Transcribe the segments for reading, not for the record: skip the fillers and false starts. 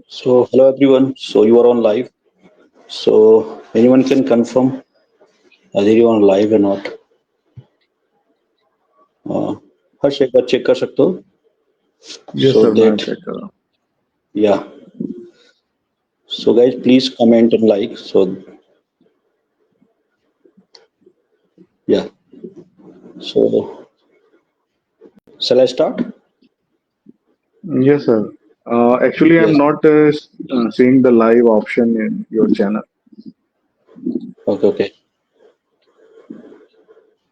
So, hello everyone. So, you are on live. So, anyone can confirm whether you are on live or not. Uh, हर्ष एक बार check कर सकते हो Yes, so sir, मैं that check कर रहा हूँ. yeah. So, guys, please comment and like. So, yeah. So, shall I start? Yes, sir. Actually, I'm Yes. not seeing the live option in your channel. Okay. Okay.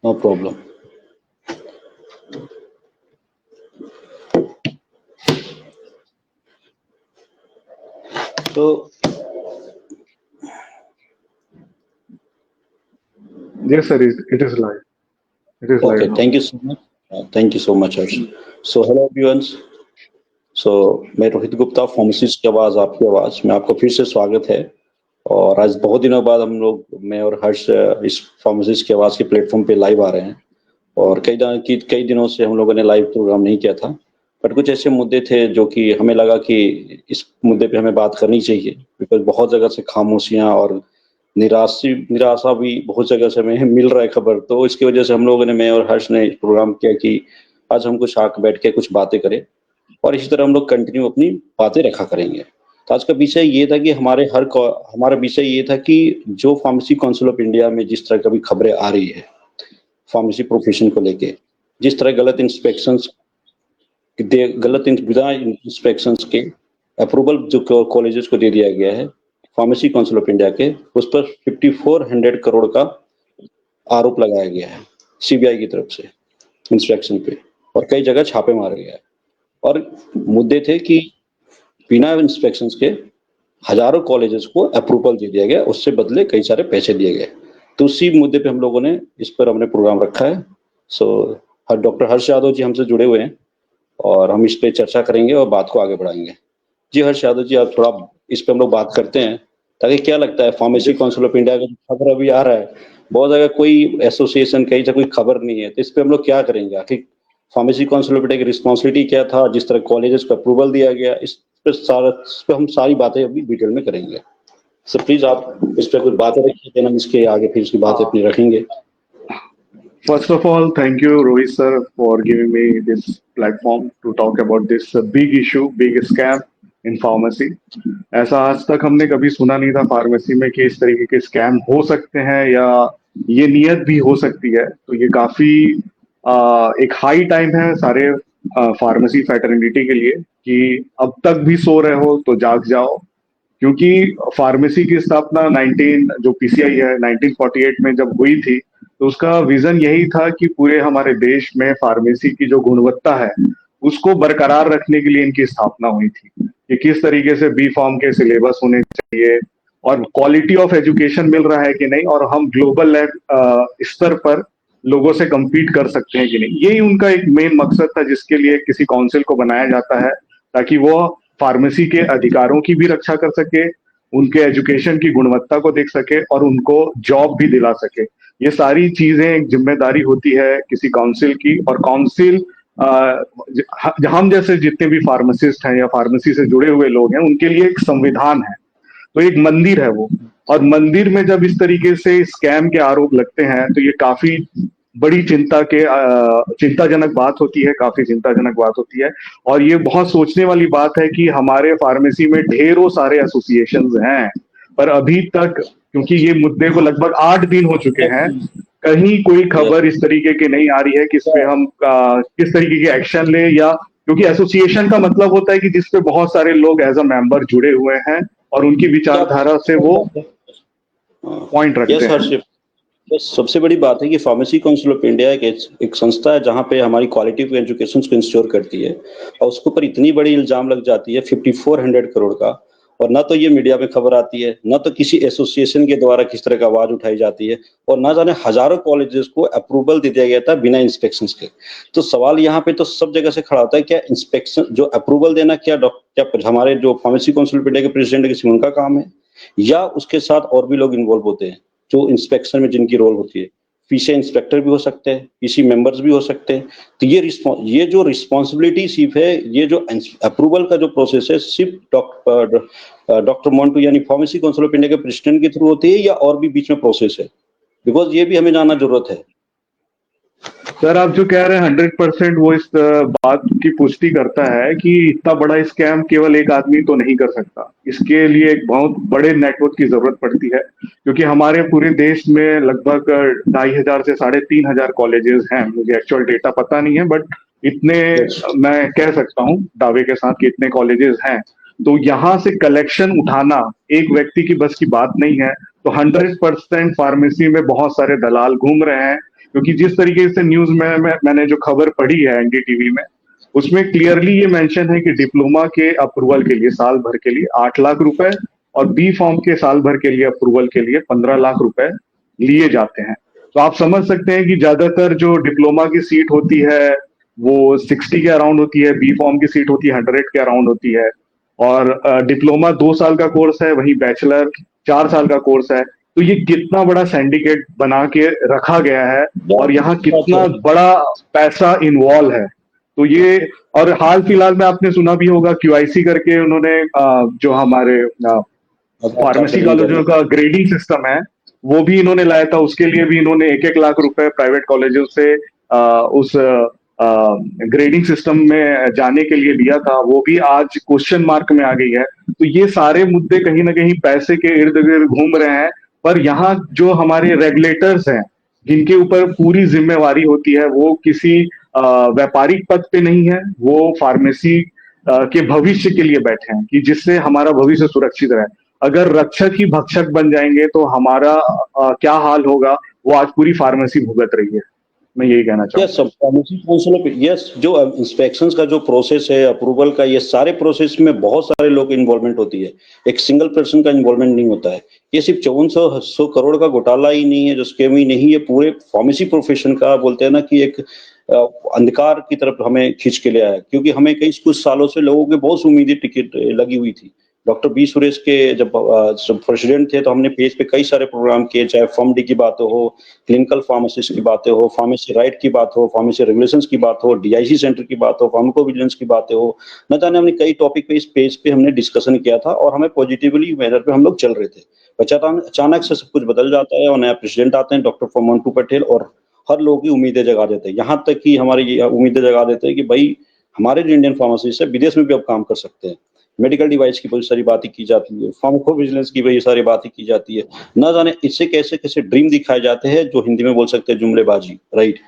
No problem. So, Yes, sir, it is live. It is live okay. now. Thank you so much. Thank you so much, Harsh. So, hello everyone. सो मैं Rohit Gupta pharmacist की आवाज़ आपकी आवाज़ में आपको फिर से स्वागत है। और आज बहुत दिनों बाद हम लोग मैं और हर्ष इस फार्मेसिस्ट की आवाज़ के प्लेटफॉर्म पे लाइव आ रहे हैं। और कई दिनों से हम लोगों ने लाइव प्रोग्राम नहीं किया था, बट कुछ ऐसे मुद्दे थे जो कि हमें लगा कि इस मुद्दे पे हमें बात करनी चाहिए, बिकॉज बहुत जगह से खामोशियाँ और निराशा भी बहुत जगह से हमें मिल रहा है खबर। तो इसकी वजह से हम लोगों ने, मैं और हर्ष ने प्रोग्राम किया कि आज हम कुछ आके बैठ के कुछ बातें करें और इसी तरह हम लोग कंटिन्यू अपनी बातें रखा करेंगे। तो आज का विषय ये था कि हमारा विषय ये था कि जो फार्मेसी काउंसिल ऑफ इंडिया में जिस तरह की खबरें आ रही है फार्मेसी प्रोफेशन को लेके, जिस तरह बिना इंस्पेक्शंस के अप्रूवल जो कॉलेजेस को दे दिया गया है फार्मेसी काउंसिल ऑफ इंडिया के, उस पर 5400 करोड़ का आरोप लगाया गया है सीबीआई की तरफ से इंस्पेक्शन पे, और कई जगह छापे मारे गए। और मुद्दे थे कि बिना इंस्पेक्शंस के हजारों कॉलेजेस को अप्रूवल दे दिया गया, उससे बदले कई सारे पैसे दिए गए। तो उसी मुद्दे पे हम लोगों ने इस पर हमने प्रोग्राम रखा है। सो डॉक्टर हर्ष यादव जी हमसे जुड़े हुए हैं और हम इस पे चर्चा करेंगे और बात को आगे बढ़ाएंगे। जी हर्ष यादव जी, आप थोड़ा इस पे हम लोग बात करते हैं, ताकि क्या लगता है फार्मेसी काउंसिल ऑफ इंडिया का खबर अभी आ रहा है, बहुत जगह कोई एसोसिएशन कहीं से कोई खबर नहीं है, तो इस पे हम लोग क्या करेंगे? आखिर फार्मेसी काउंसिल ऑफ इंडिया की रिस्पॉन्सिबिलिटी क्या था, जिस तरह कॉलेजेस को अप्रूवल दिया गया, इस पे हम सारी बातें अभी डिटेल में करेंगे। सर प्लीज आप इस पे कुछ बातें रखिए, देन हम इसके आगे फिर इसकी बातें अपनी रखेंगे। First of all, thank you, Rohit sir, for giving me this platform to talk about this big issue, big scam in pharmacy. ऐसा आज तक हमने कभी सुना नहीं था फार्मेसी में कि इस तरीके के स्कैम हो सकते हैं या ये नियत भी हो सकती है। तो ये काफी एक हाई टाइम है सारे फार्मेसी फैटर्निटी के लिए कि अब तक भी सो रहे हो तो जाग जाओ, क्योंकि फार्मेसी की स्थापना 19 जो पीसीआई है 1948 में जब हुई थी, तो उसका विजन यही था कि पूरे हमारे देश में फार्मेसी की जो गुणवत्ता है उसको बरकरार रखने के लिए इनकी स्थापना हुई थी कि किस तरीके से बी फार्म के सिलेबस होने चाहिए और क्वालिटी ऑफ एजुकेशन मिल रहा है कि नहीं, और हम ग्लोबल स्तर पर लोगों से compete कर सकते हैं कि नहीं। यही उनका एक मेन मकसद था जिसके लिए किसी काउंसिल को बनाया जाता है, ताकि वो फार्मेसी के अधिकारों की भी रक्षा कर सके, उनके एजुकेशन की गुणवत्ता को देख सके और उनको जॉब भी दिला सके। ये सारी चीजें एक जिम्मेदारी होती है किसी काउंसिल की, और काउंसिल हम जैसे जितने भी फार्मासिस्ट हैं या फार्मेसी से जुड़े हुए लोग हैं उनके लिए एक संविधान है, तो एक मंदिर है वो। और मंदिर में जब इस तरीके से स्कैम के आरोप लगते हैं तो ये काफी बड़ी चिंताजनक बात होती है, काफी चिंताजनक बात होती है। और ये बहुत सोचने वाली बात है कि हमारे फार्मेसी में ढेरों सारे एसोसिएशंस हैं, पर अभी तक, क्योंकि ये मुद्दे को लगभग 8 दिन हो चुके हैं, कहीं कोई खबर इस तरीके की नहीं आ रही है कि इस पे हम किस तरीके के एक्शन ले, या क्योंकि एसोसिएशन का मतलब होता है कि जिसपे बहुत सारे लोग एज अ मेंबर जुड़े हुए हैं और उनकी विचारधारा से वो पॉइंट रखते यस हैं। हर्ष, बस सबसे बड़ी बात है कि फार्मेसी काउंसिल ऑफ इंडिया एक संस्था है जहाँ पे हमारी क्वालिटी ऑफ एजुकेशन को इंश्योर करती है, और उसके ऊपर इतनी बड़ी इल्जाम लग जाती है 5400 करोड़ का, और ना तो ये मीडिया में खबर आती है, ना तो किसी एसोसिएशन के द्वारा किस तरह का आवाज उठाई जाती है, और ना जाने हजारों कॉलेजेस को अप्रूवल दे दिया गया था बिना इंस्पेक्शन के। तो सवाल यहाँ पे तो सब जगह से खड़ा होता है, क्या इंस्पेक्शन जो अप्रूवल देना क्या हमारे जो फार्मेसी काउंसिल ऑफ इंडिया के प्रेसिडेंट किसी उनका काम है, या उसके साथ और भी लोग इन्वॉल्व होते हैं जो इंस्पेक्शन में जिनकी रोल होती है? पीसी इंस्पेक्टर भी हो सकते हैं, पीसी मेंबर्स भी हो सकते हैं। तो ये जो रिस्पॉन्सिबिलिटी सिर्फ है, ये जो अप्रूवल का जो प्रोसेस है सिर्फ डॉक्टर मोंटू यानी फार्मेसी काउंसिल ऑफ इंडिया के प्रेसिडेंट के थ्रू होती है या और भी बीच में प्रोसेस है? बिकॉज ये भी हमें जानना जरूरत है। सर आप जो कह रहे हैं 100% वो इस बात की पुष्टि करता है कि इतना बड़ा स्कैम केवल एक आदमी तो नहीं कर सकता। इसके लिए एक बहुत बड़े नेटवर्क की जरूरत पड़ती है, क्योंकि हमारे पूरे देश में लगभग 2,500 से 3,500 कॉलेजेस हैं। मुझे एक्चुअल डेटा पता नहीं है, बट इतने Yes. मैं कह सकता हूँ दावे के साथ कि इतने कॉलेजेस हैं। तो यहाँ से कलेक्शन उठाना एक व्यक्ति की बस की बात नहीं है। तो 100% फार्मेसी में बहुत सारे दलाल घूम रहे हैं, क्योंकि जिस तरीके से न्यूज में मैंने जो खबर पढ़ी है एनडीटीवी में, उसमें क्लियरली ये मेंशन है कि डिप्लोमा के अप्रूवल के लिए साल भर के लिए 8 लाख रुपए और बी फॉर्म के साल भर के लिए अप्रूवल के लिए 15 लाख रुपए लिए जाते हैं। तो आप समझ सकते हैं कि ज्यादातर जो डिप्लोमा की सीट होती है वो 60 के अराउंड होती है, बी फॉर्म की सीट होती है 100 के अराउंड होती है, और डिप्लोमा 2 साल का कोर्स है, वही बैचलर 4 साल का कोर्स है। तो ये कितना बड़ा सिंडिकेट बना के रखा गया है और यहाँ कितना बड़ा पैसा इन्वॉल्व है। तो ये, और हाल फिलहाल में आपने सुना भी होगा क्यूआईसी करके उन्होंने जो हमारे फार्मेसी कॉलेजों का ग्रेडिंग सिस्टम है वो भी इन्होंने लाया था। उसके लिए भी इन्होंने 1-1 लाख रुपए प्राइवेट कॉलेजों से उस ग्रेडिंग सिस्टम में जाने के लिए लिया था। वो भी आज क्वेश्चन मार्क में आ गई है। तो ये सारे मुद्दे कहीं ना कहीं पैसे के इर्द गिर्द घूम रहे हैं। पर यहाँ जो हमारे रेगुलेटर्स हैं जिनके ऊपर पूरी जिम्मेवारी होती है, वो किसी व्यापारिक पद पे नहीं है, वो फार्मेसी के भविष्य के लिए बैठे हैं कि जिससे हमारा भविष्य सुरक्षित रहे। अगर रक्षक ही भक्षक बन जाएंगे तो हमारा क्या हाल होगा, वो आज पूरी फार्मेसी भुगत रही है। मैं यही कहना चाहूँगा। यस, जो इंस्पेक्शंस का जो प्रोसेस है, अप्रूवल का, ये सारे प्रोसेस में बहुत सारे लोग इन्वॉल्वमेंट होती है, एक सिंगल पर्सन का इन्वॉल्वमेंट नहीं होता है। ये सिर्फ 5400 करोड़ का घोटाला ही नहीं है, जो स्कैम ही नहीं, ये पूरे फार्मेसी प्रोफेशन का बोलते हैं ना कि एक अंधकार की तरफ हमें खींच के ले आया, क्योंकि हमें कई कुछ सालों से लोगों के बहुत उम्मीदें टिकट लगी हुई थी। डॉक्टर बी सुरेश के जब प्रेसिडेंट थे तो हमने पेज पे कई सारे प्रोग्राम किए, चाहे फॉर्मडी की बातें हो, क्लिनिकल फार्मासिस्ट की बातें हो, फार्मेसी राइट की बात हो, फार्मेसी रेगुलेशंस की बात हो, डीआईसी सेंटर की बात हो, फार्माकोविजिलेंस की बातें हो, न जाने हमने कई टॉपिक पे इस पेज पे हमने डिस्कशन किया था और हमें पॉजिटिवली मैनर पे हम लोग चल रहे थे। अचानक से सब कुछ बदल जाता है और नया प्रेसिडेंट आते हैं डॉक्टर मोंटू पटेल, और हर लोगों की उम्मीदें जगा देते हैं। यहाँ तक कि हमारी ये उम्मीदें जगा देते हैं कि भाई हमारे जो इंडियन फार्मासिस्ट है विदेश में भी अब काम कर सकते हैं। मेडिकल डिवाइस की बहुत सारी बातें की जाती है, फार्माकोविजिलेंस की बहुत सारी बातें की जाती है। ना जाने इससे कैसे कैसे ड्रीम दिखाए जाते हैं, जो हिंदी में बोल सकते हैं जुमलेबाजी, राइट?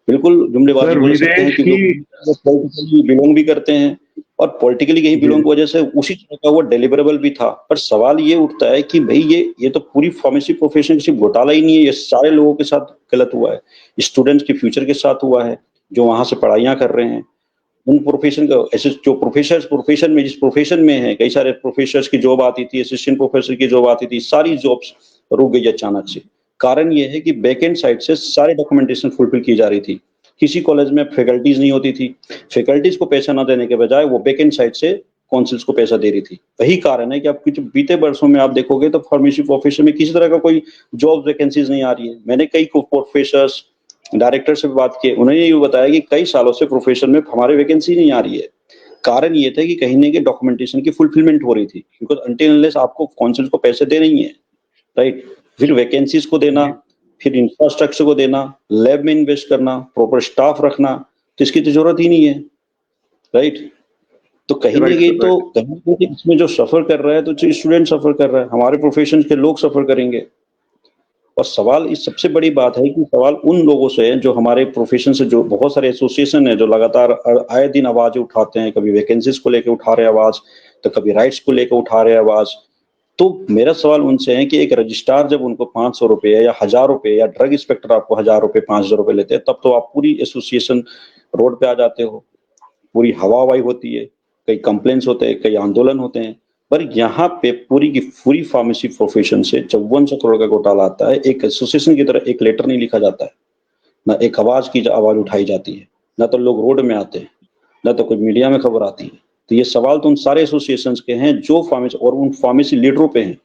बिल्कुल जुमलेबाजी बोल सकते हैं, क्योंकि पॉलिटिकली बिलोंग भी करते हैं और पॉलिटिकली यही बिलोंग की वजह से उसी तरह का वो डिलीवरेबल भी था। पर सवाल ये उठता है कि भाई ये तो पूरी फार्मेसी प्रोफेशन सिर्फ घोटाला ही नहीं है, ये सारे लोगों के साथ गलत हुआ है। स्टूडेंट्स के फ्यूचर के साथ हुआ है जो वहां से पढ़ाइयां कर रहे हैं। उन प्रोफेशन का ऐसे जो प्रोफेशन में जिस प्रोफेशन में है, कई सारे प्रोफेसर्स की जॉब आती थी, असिस्टेंट प्रोफेसर की जॉब आती थी, सारी जॉब्स रुक गई अचानक से। कारण ये है कि बैकएंड साइड से सारे डॉक्यूमेंटेशन फुलफिल की जा रही थी। किसी कॉलेज में फैकल्टीज नहीं होती थी, फैकल्टीज को पैसा न देने के बजाय वो बैकएंड साइड से काउंसिल्स को पैसा दे रही थी। वही कारण है कि आप कुछ बीते वर्षों में आप देखोगे तो फार्मेसी प्रोफेशन में किसी तरह का कोई जॉब वैकेंसीज नहीं आ रही है। मैंने कई प्रोफेसर्स डायरेक्टर से बात की, उन्होंने ये बताया कि कई सालों से प्रोफेशन में हमारे वैकेंसी नहीं आ रही है। कारण ये था कि कहीं ना कहीं डॉक्यूमेंटेशन की फुलफिलमेंट हो रही थी, बिकॉज अनटिल अनलेस आपको काउंसिल को पैसे दे नहीं है, राइट? फिर वैकेंसीज को देना, फिर इंफ्रास्ट्रक्चर को देना, लैब में इन्वेस्ट करना, प्रॉपर स्टाफ रखना, तो इसकी तो जरूरत ही नहीं है, राइट? तो कहीं ना कहीं इसमें जो सफर कर रहा है तो स्टूडेंट सफर कर रहा है, हमारे प्रोफेशन के लोग सफर करेंगे। और सवाल इस सबसे बड़ी बात है कि सवाल उन लोगों से है जो हमारे प्रोफेशन से, जो बहुत सारे एसोसिएशन है जो लगातार आए दिन आवाज उठाते हैं, कभी वैकेंसीज को लेकर उठा रहे आवाज, तो कभी राइट्स को लेकर उठा रहे आवाज। तो मेरा सवाल उनसे है कि एक रजिस्ट्रार जब उनको 500 रुपए या 1000 रुपए, या ड्रग इंस्पेक्टर आपको 1000 रुपए 5000 रुपए लेते हैं, तब तो आप पूरी एसोसिएशन रोड पे आ जाते हो, पूरी हवाई होती है, कई कंप्लेंट्स होते हैं, कई आंदोलन होते हैं। पर यहाँ पे पूरी की पूरी फार्मेसी प्रोफेशन से 5400 करोड़ का घोटाला आता है, एक एसोसिएशन की तरह एक लेटर नहीं लिखा जाता है, ना एक आवाज की आवाज उठाई जाती है, ना तो लोग रोड में आते हैं, ना तो कोई मीडिया में खबर आती है। तो ये सवाल तो उन सारे एसोसिएशंस के हैं जो फार्मेसी और उन फार्मेसी लीडरों पे हैं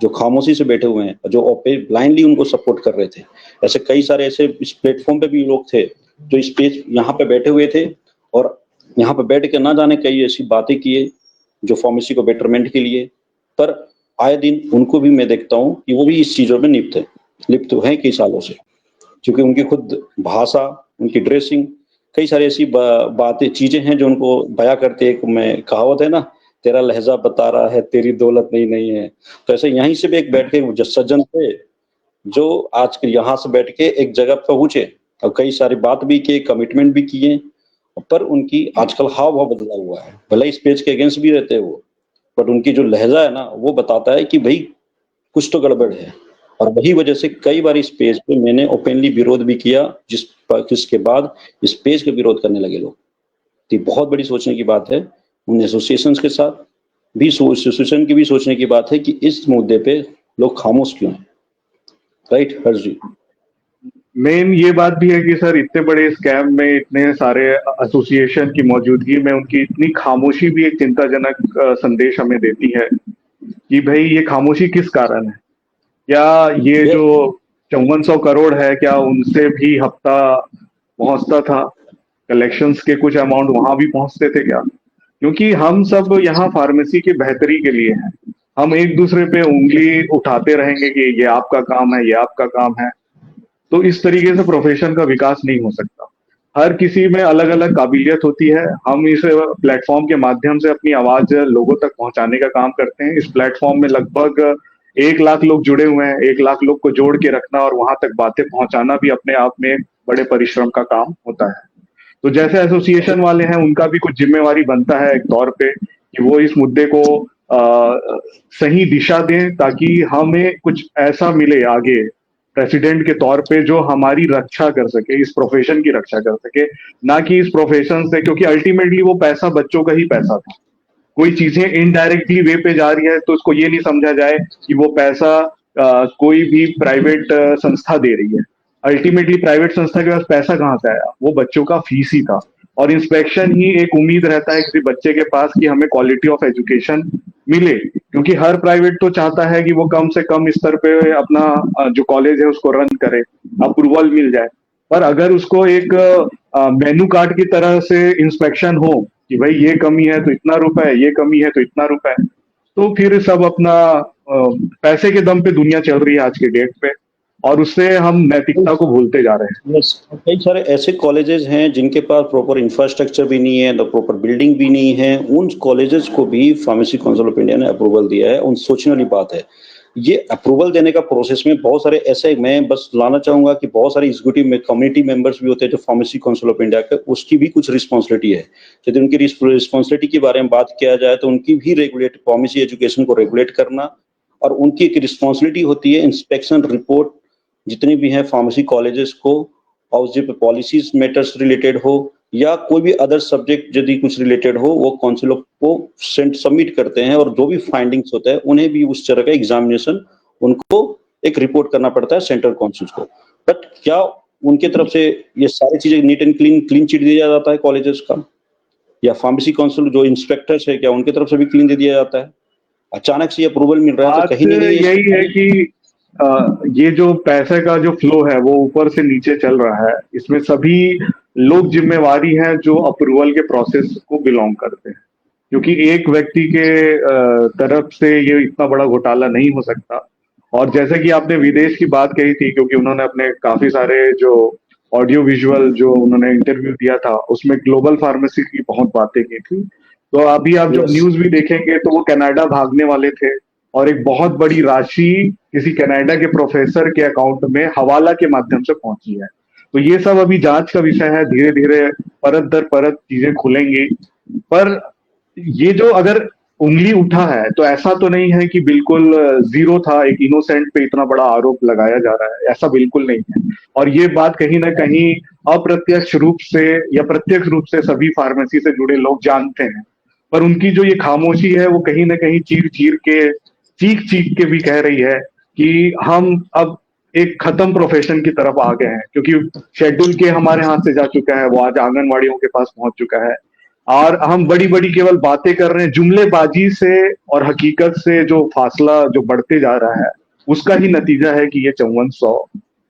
जो खामोशी से बैठे हुए हैं, जो ब्लाइंडली उनको सपोर्ट कर रहे थे। ऐसे कई सारे ऐसे इस प्लेटफॉर्म पे भी लोग थे जो इस पेज यहाँ पे बैठे हुए थे और यहाँ पे बैठ के ना जाने कई ऐसी बातें किए जो फार्मेसी को बेटरमेंट के लिए, पर आए दिन उनको भी मैं देखता हूँ कि वो भी इस चीजों में लिप्त हैं कई सालों से, क्योंकि उनकी खुद भाषा, उनकी ड्रेसिंग, कई सारी ऐसी बातें चीजें हैं जो उनको बयां करते। एक मैं कहावत है ना, तेरा लहजा बता रहा है तेरी दौलत नहीं है। तो ऐसे यहीं से भी एक बैठ के सज्जन थे जो आज के यहाँ से बैठ के एक जगह पर पहुंचे और कई सारी बात भी किए, कमिटमेंट भी किए, पर उनकी आजकल हाव भाव बदला हुआ है। भले इस पेज के अगेंस्ट भी रहते हैं वो, बट उनकी जो लहजा है ना वो बताता है कि भाई कुछ तो गड़बड़ है। और वही वजह से कई बार इस पेज पे मैंने ओपनली विरोध भी किया, जिसके बाद इस पेज का विरोध करने लगे लोग। तो बहुत बड़ी सोचने की बात है उन एसोसिएशंस के साथ भी, एसोसिएशन की भी सोचने की बात है कि इस मुद्दे पे लोग खामोश क्यों हैं। राइट हर्ष जी? मेन ये बात भी है कि सर इतने बड़े स्कैम में इतने सारे एसोसिएशन की मौजूदगी में उनकी इतनी खामोशी भी एक चिंताजनक संदेश हमें देती है कि भाई ये खामोशी किस कारण है। क्या ये जो 5400 करोड़ है क्या उनसे भी हफ्ता पहुंचता था? कलेक्शंस के कुछ अमाउंट वहां भी पहुंचते थे क्या? क्योंकि हम सब यहाँ फार्मेसी की बेहतरी के लिए हैं। हम एक दूसरे पे उंगली उठाते रहेंगे कि ये आपका काम है, ये आपका काम है, तो इस तरीके से प्रोफेशन का विकास नहीं हो सकता। हर किसी में अलग अलग काबिलियत होती है। हम इस प्लेटफॉर्म के माध्यम से अपनी आवाज लोगों तक पहुंचाने का काम करते हैं। इस प्लेटफॉर्म में लगभग 1 लाख लोग जुड़े हुए हैं। 1 लाख लोग को जोड़ के रखना और वहां तक बातें पहुंचाना भी अपने आप में एक बड़े परिश्रम का काम होता है। तो जैसे एसोसिएशन वाले हैं उनका भी कुछ जिम्मेवारी बनता है एक तौर पे कि वो इस मुद्दे को सही दिशा दें ताकि हमें कुछ ऐसा मिले आगे प्रेसिडेंट के तौर पे जो हमारी रक्षा कर सके, इस प्रोफेशन की रक्षा कर सके, ना कि इस प्रोफेशन से, क्योंकि अल्टीमेटली वो पैसा बच्चों का ही पैसा था। कोई चीजें इनडायरेक्टली वे पे जा रही है तो उसको ये नहीं समझा जाए कि वो पैसा कोई भी प्राइवेट संस्था दे रही है। अल्टीमेटली प्राइवेट संस्था के पास पैसा कहाँ से आया? वो बच्चों का फीस ही था। और इंस्पेक्शन ही एक उम्मीद रहता है किसी बच्चे के पास कि हमें क्वालिटी ऑफ एजुकेशन मिले, क्योंकि हर प्राइवेट तो चाहता है कि वो कम से कम स्तर पे अपना जो कॉलेज है उसको रन करे, अप्रूवल मिल जाए। पर अगर उसको एक मेनू कार्ड की तरह से इंस्पेक्शन हो कि भाई ये कमी है तो इतना रुपए, ये कमी है तो इतना रुपए, तो फिर सब अपना पैसे के दम पे दुनिया चल रही है आज के डेट पे, और उससे हम नैतिकता को भूलते जा रहे हैं। यस, कई सारे ऐसे कॉलेजेस हैं जिनके पास प्रॉपर इंफ्रास्ट्रक्चर भी नहीं है, प्रॉपर बिल्डिंग भी नहीं है। उन कॉलेजेस को भी फार्मेसी काउंसिल ऑफ इंडिया ने अप्रूवल दिया है। उन सोचने वाली बात है, ये अप्रूवल देने का प्रोसेस में बहुत सारे ऐसे, मैं बस लाना चाहूंगा कि बहुत सारे एग्जीक्यूटिव में कम्युनिटी मेंबर्स भी होते हैं जो फार्मेसी काउंसिल ऑफ इंडिया के, उसकी भी कुछ रिस्पॉन्सिबिलिटी है। यदि उनकी रिस्पॉन्सिबिलिटी के बारे में बात किया जाए तो उनकी भी रेगुलेट, फार्मेसी एजुकेशन को रेगुलेट करना, और उनकी एक रिस्पॉन्सिबिलिटी होती है इंस्पेक्शन रिपोर्ट जितनी भी है फार्मेसी कॉलेजेस को, और जो पॉलिसीज मैटर्स रिलेटेड हो या कोई भी अदर सब्जेक्ट यदि कुछ रिलेटेड हो, वो काउंसिल को सबमिट करते हैं, और जो भी फाइंडिंग्स होता है उन्हें भी उस तरह का एग्जामिनेशन उनको एक रिपोर्ट करना पड़ता है सेंट्रल काउंसिल को। बट क्या उनके तरफ से ये सारी चीजें नीट एंड क्लीन चिट दिया जाता है कॉलेजेस का, या फार्मेसी काउंसिल जो इंस्पेक्टर्स है क्या उनके तरफ से भी क्लीन दे दिया जाता है? अचानक से अप्रूवल मिल रहा है तो कहीं नहीं यही है कि ये जो पैसे का जो फ्लो है वो ऊपर से नीचे चल रहा है, इसमें सभी लोग जिम्मेवारी हैं जो अप्रूवल के प्रोसेस को बिलोंग करते हैं, क्योंकि एक व्यक्ति के तरफ से ये इतना बड़ा घोटाला नहीं हो सकता। और जैसे कि आपने विदेश की बात कही थी, क्योंकि उन्होंने अपने काफी सारे जो ऑडियो विजुअल जो उन्होंने इंटरव्यू दिया था उसमें ग्लोबल फार्मेसी की बहुत बातें की थी। तो अभी आप जब न्यूज भी देखेंगे तो वो कनाडा भागने वाले थे और एक बहुत बड़ी राशि किसी कनाडा के प्रोफेसर के अकाउंट में हवाला के माध्यम से पहुंची है। तो ये सब अभी जांच का विषय है, धीरे धीरे परत दर परत चीजें खुलेंगी। पर ये जो अगर उंगली उठा है तो ऐसा तो नहीं है कि बिल्कुल जीरो था, एक इनोसेंट पे इतना बड़ा आरोप लगाया जा रहा है, ऐसा बिल्कुल नहीं है। और ये बात कहीं ना कहीं अप्रत्यक्ष रूप से या प्रत्यक्ष रूप से सभी फार्मेसी से जुड़े लोग जानते हैं, पर उनकी जो ये खामोशी है वो कहीं ना कहीं चीख चीख के भी कह रही है कि हम अब एक खत्म प्रोफेशन की तरफ आ गए हैं, क्योंकि शेड्यूल के हमारे हाथ से जा चुका है, वो आज आंगनवाड़ियों के पास पहुंच चुका है। और हम बड़ी बड़ी केवल बातें कर रहे हैं, जुमलेबाजी से और हकीकत से जो फासला जो बढ़ते जा रहा है, उसका ही नतीजा है कि ये 5400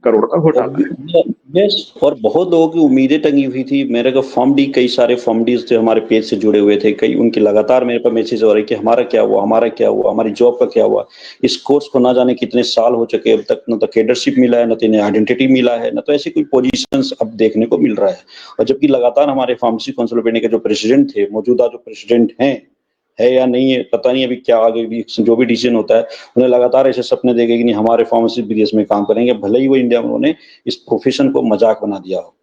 करोड़ का घोटाला है। यस, और बहुत लोगों की उम्मीदें टंगी हुई थी। मेरे को फॉर्म डी, कई सारे फॉर्म डीज थे हमारे पेज से जुड़े हुए थे, कई उनकी लगातार मेरे पास मैसेज हो रहे कि हमारा क्या हुआ, हमारा क्या हुआ, हमारी जॉब का क्या हुआ। इस कोर्स को ना जाने कितने साल हो चुके, अब तक न तो कैडरशिप मिला है, न तो इन्हें आइडेंटिटी मिला है, न तो ऐसी कोई पोजीशंस अब देखने को मिल रहा है। और जबकि लगातार हमारे फार्मेसी काउंसिल ऑफ इंडिया के जो प्रेसिडेंट थे, मौजूदा जो प्रेसिडेंट हैं, है या नहीं है पता नहीं, अभी क्या आगे भी जो भी डिसीजन होता है, उन्हें लगातार ऐसे सपने देखे कि नहीं हमारे फार्मासिस्ट विदेश में काम करेंगे, भले ही वो इंडिया में उन्होंने इस प्रोफेशन को मजाक बना दिया हो।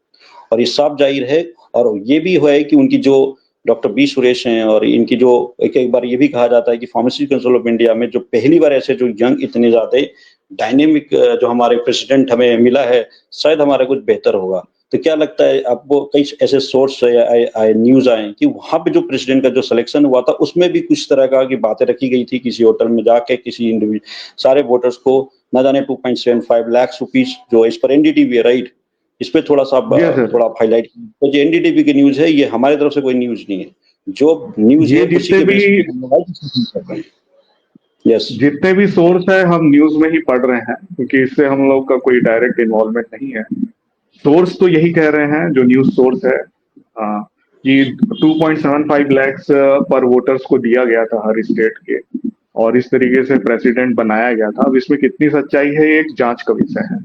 और ये साफ जाहिर है, और ये भी है कि उनकी जो डॉक्टर बी सुरेश हैं, और इनकी जो एक बार ये भी कहा जाता है कि फार्मेसी काउंसिल ऑफ इंडिया में जो पहली बार ऐसे जो यंग इतने ज्यादा डायनेमिक जो हमारे प्रेसिडेंट हमें मिला है, शायद हमारा कुछ बेहतर होगा। तो क्या लगता है आपको, कई ऐसे सोर्स न्यूज आए कि वहां पे जो प्रेसिडेंट का जो सिलेक्शन हुआ था उसमें भी कुछ तरह का की बातें रखी गई थी, किसी होटल में जाके किसी इंडिविजुअल सारे वोटर्स को न जाने 2.75 लाख रुपीज जो इस पर एनडीटीवी है, राइट, इस पे थोड़ा सा यस सर, थोड़ा हाईलाइट। तो जो एनडीटीवी की न्यूज है, ये हमारे तरफ से कोई न्यूज नहीं है, जो न्यूज है ये उसी जितने के भी बेस पे हम लोग डिस्कशन कर रहे हैं। यस, जितने भी सोर्स है हम न्यूज में ही पढ़ रहे हैं, क्योंकि इससे हम लोग का कोई डायरेक्ट इन्वॉल्वमेंट नहीं है। सोर्स तो यही कह रहे हैं, जो न्यूज सोर्स है, कि 2.75 लाख पर वोटर्स को दिया गया था हर स्टेट के, और इस तरीके से प्रेसिडेंट बनाया गया था। अब इसमें कितनी सच्चाई है, ये एक जांच का विषय है।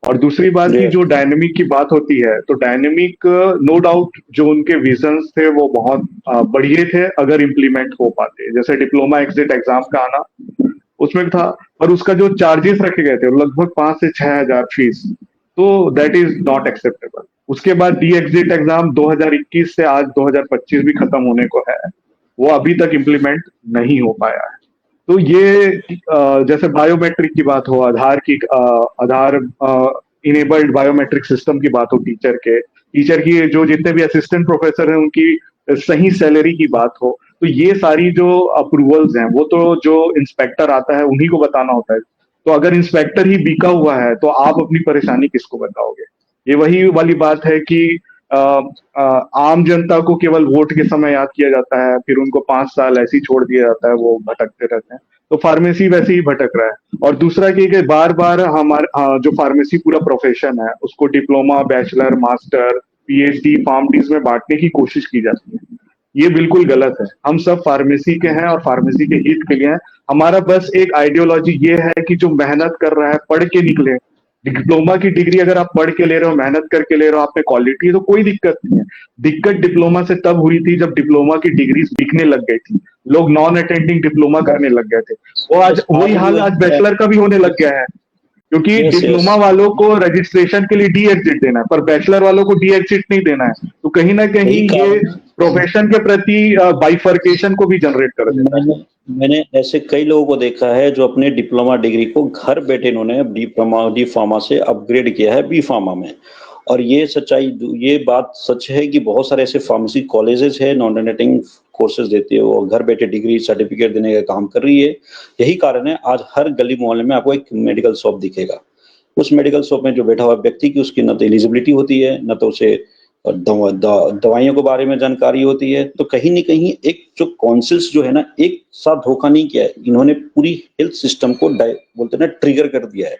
और दूसरी बात की यस, जो डायनेमिक की बात होती है, तो डायनेमिक नो डाउट जो उनके विजन्स थे वो बहुत बढ़िया थे अगर इम्प्लीमेंट हो पाते। जैसे डिप्लोमा एग्जिट एग्जाम का आना उसमें था, पर उसका जो चार्जेस रखे गए थे लगभग 5 से 6 हजार फीस, तो दैट इज नॉट एक्सेप्टेबल। उसके बाद डी एग्जिट एग्जाम 2021 से आज 2025 भी खत्म होने को है, वो अभी तक इम्प्लीमेंट नहीं हो पाया है। तो ये जैसे बायोमेट्रिक की बात हो, आधार इनेबल्ड बायोमेट्रिक सिस्टम की बात हो, टीचर की जो जितने भी असिस्टेंट प्रोफेसर हैं उनकी सही सैलरी की बात हो, तो ये सारी जो अप्रूवल्स हैं वो तो जो इंस्पेक्टर आता है उन्हीं को बताना होता है। तो अगर इंस्पेक्टर ही बिका हुआ है तो आप अपनी परेशानी किसको बताओगे? ये वही वाली बात है कि अ, आम जनता को केवल वोट के समय याद किया जाता है, फिर उनको 5 साल ऐसे ही छोड़ दिया जाता है, वो भटकते रहते हैं। तो फार्मेसी वैसे ही भटक रहा है। और दूसरा कि बार बार हमारे जो फार्मेसी पूरा प्रोफेशन है उसको diploma, bachelor, master, PhD, pharm Ds में बांटने की कोशिश की जाती है। ये बिल्कुल गलत है। हम सब फार्मेसी के हैं और फार्मेसी के हित के लिए हैं। हमारा बस एक आइडियोलॉजी ये है कि जो मेहनत कर रहा है, पढ़ के निकले। डिप्लोमा की डिग्री अगर आप पढ़ के ले रहे हो, मेहनत करके ले रहे हो, आप में क्वालिटी है तो कोई दिक्कत नहीं है। दिक्कत डिप्लोमा से तब हुई थी जब डिप्लोमा की डिग्रीज बिकने लग गई थी, लोग नॉन अटेंडिंग डिप्लोमा करने लग गए थे। वो आज यस, वही आज भी हाल आज वही है। बैचलर का भी होने लग गया है, क्योंकि यस, यस, डिप्लोमा वालों को रजिस्ट्रेशन के लिए डी एग्जिट देना है, पर बैचलर वालों को डी एग्जिट नहीं देना है। तो कहीं ना कहीं यही ये कारण है। प्रोफेशन के प्रति बाइफर्केशन को भी जनरेट कर देता है। मैंने मैंने ऐसे कई लोगों को देखा है जो अपने डिप्लोमा डिग्री को घर बैठे इन्होंने डी फार्मा से अपग्रेड किया है बी फार्मा में। और ये सच्चाई, ये बात सच है कि बहुत सारे ऐसे फार्मेसी कॉलेजेस है नॉन अटेंडिंग कोर्सेज देते हो और घर बैठे डिग्री सर्टिफिकेट देने का काम कर रही है। यही कारण है आज हर गली मोहल्ले में आपको एक मेडिकल शॉप दिखेगा। उस मेडिकल शॉप में जो बैठा हुआ व्यक्ति की उसकी न तो एलिजिबिलिटी होती है, न तो उसे दवाइयों के बारे में जानकारी होती है। तो कहीं न कहीं एक जो काउंसिल्स जो है ना, एक साथ धोखा नहीं किया है। इन्होंने पूरी हेल्थ सिस्टम को बोलते हैं ना ट्रिगर कर दिया है।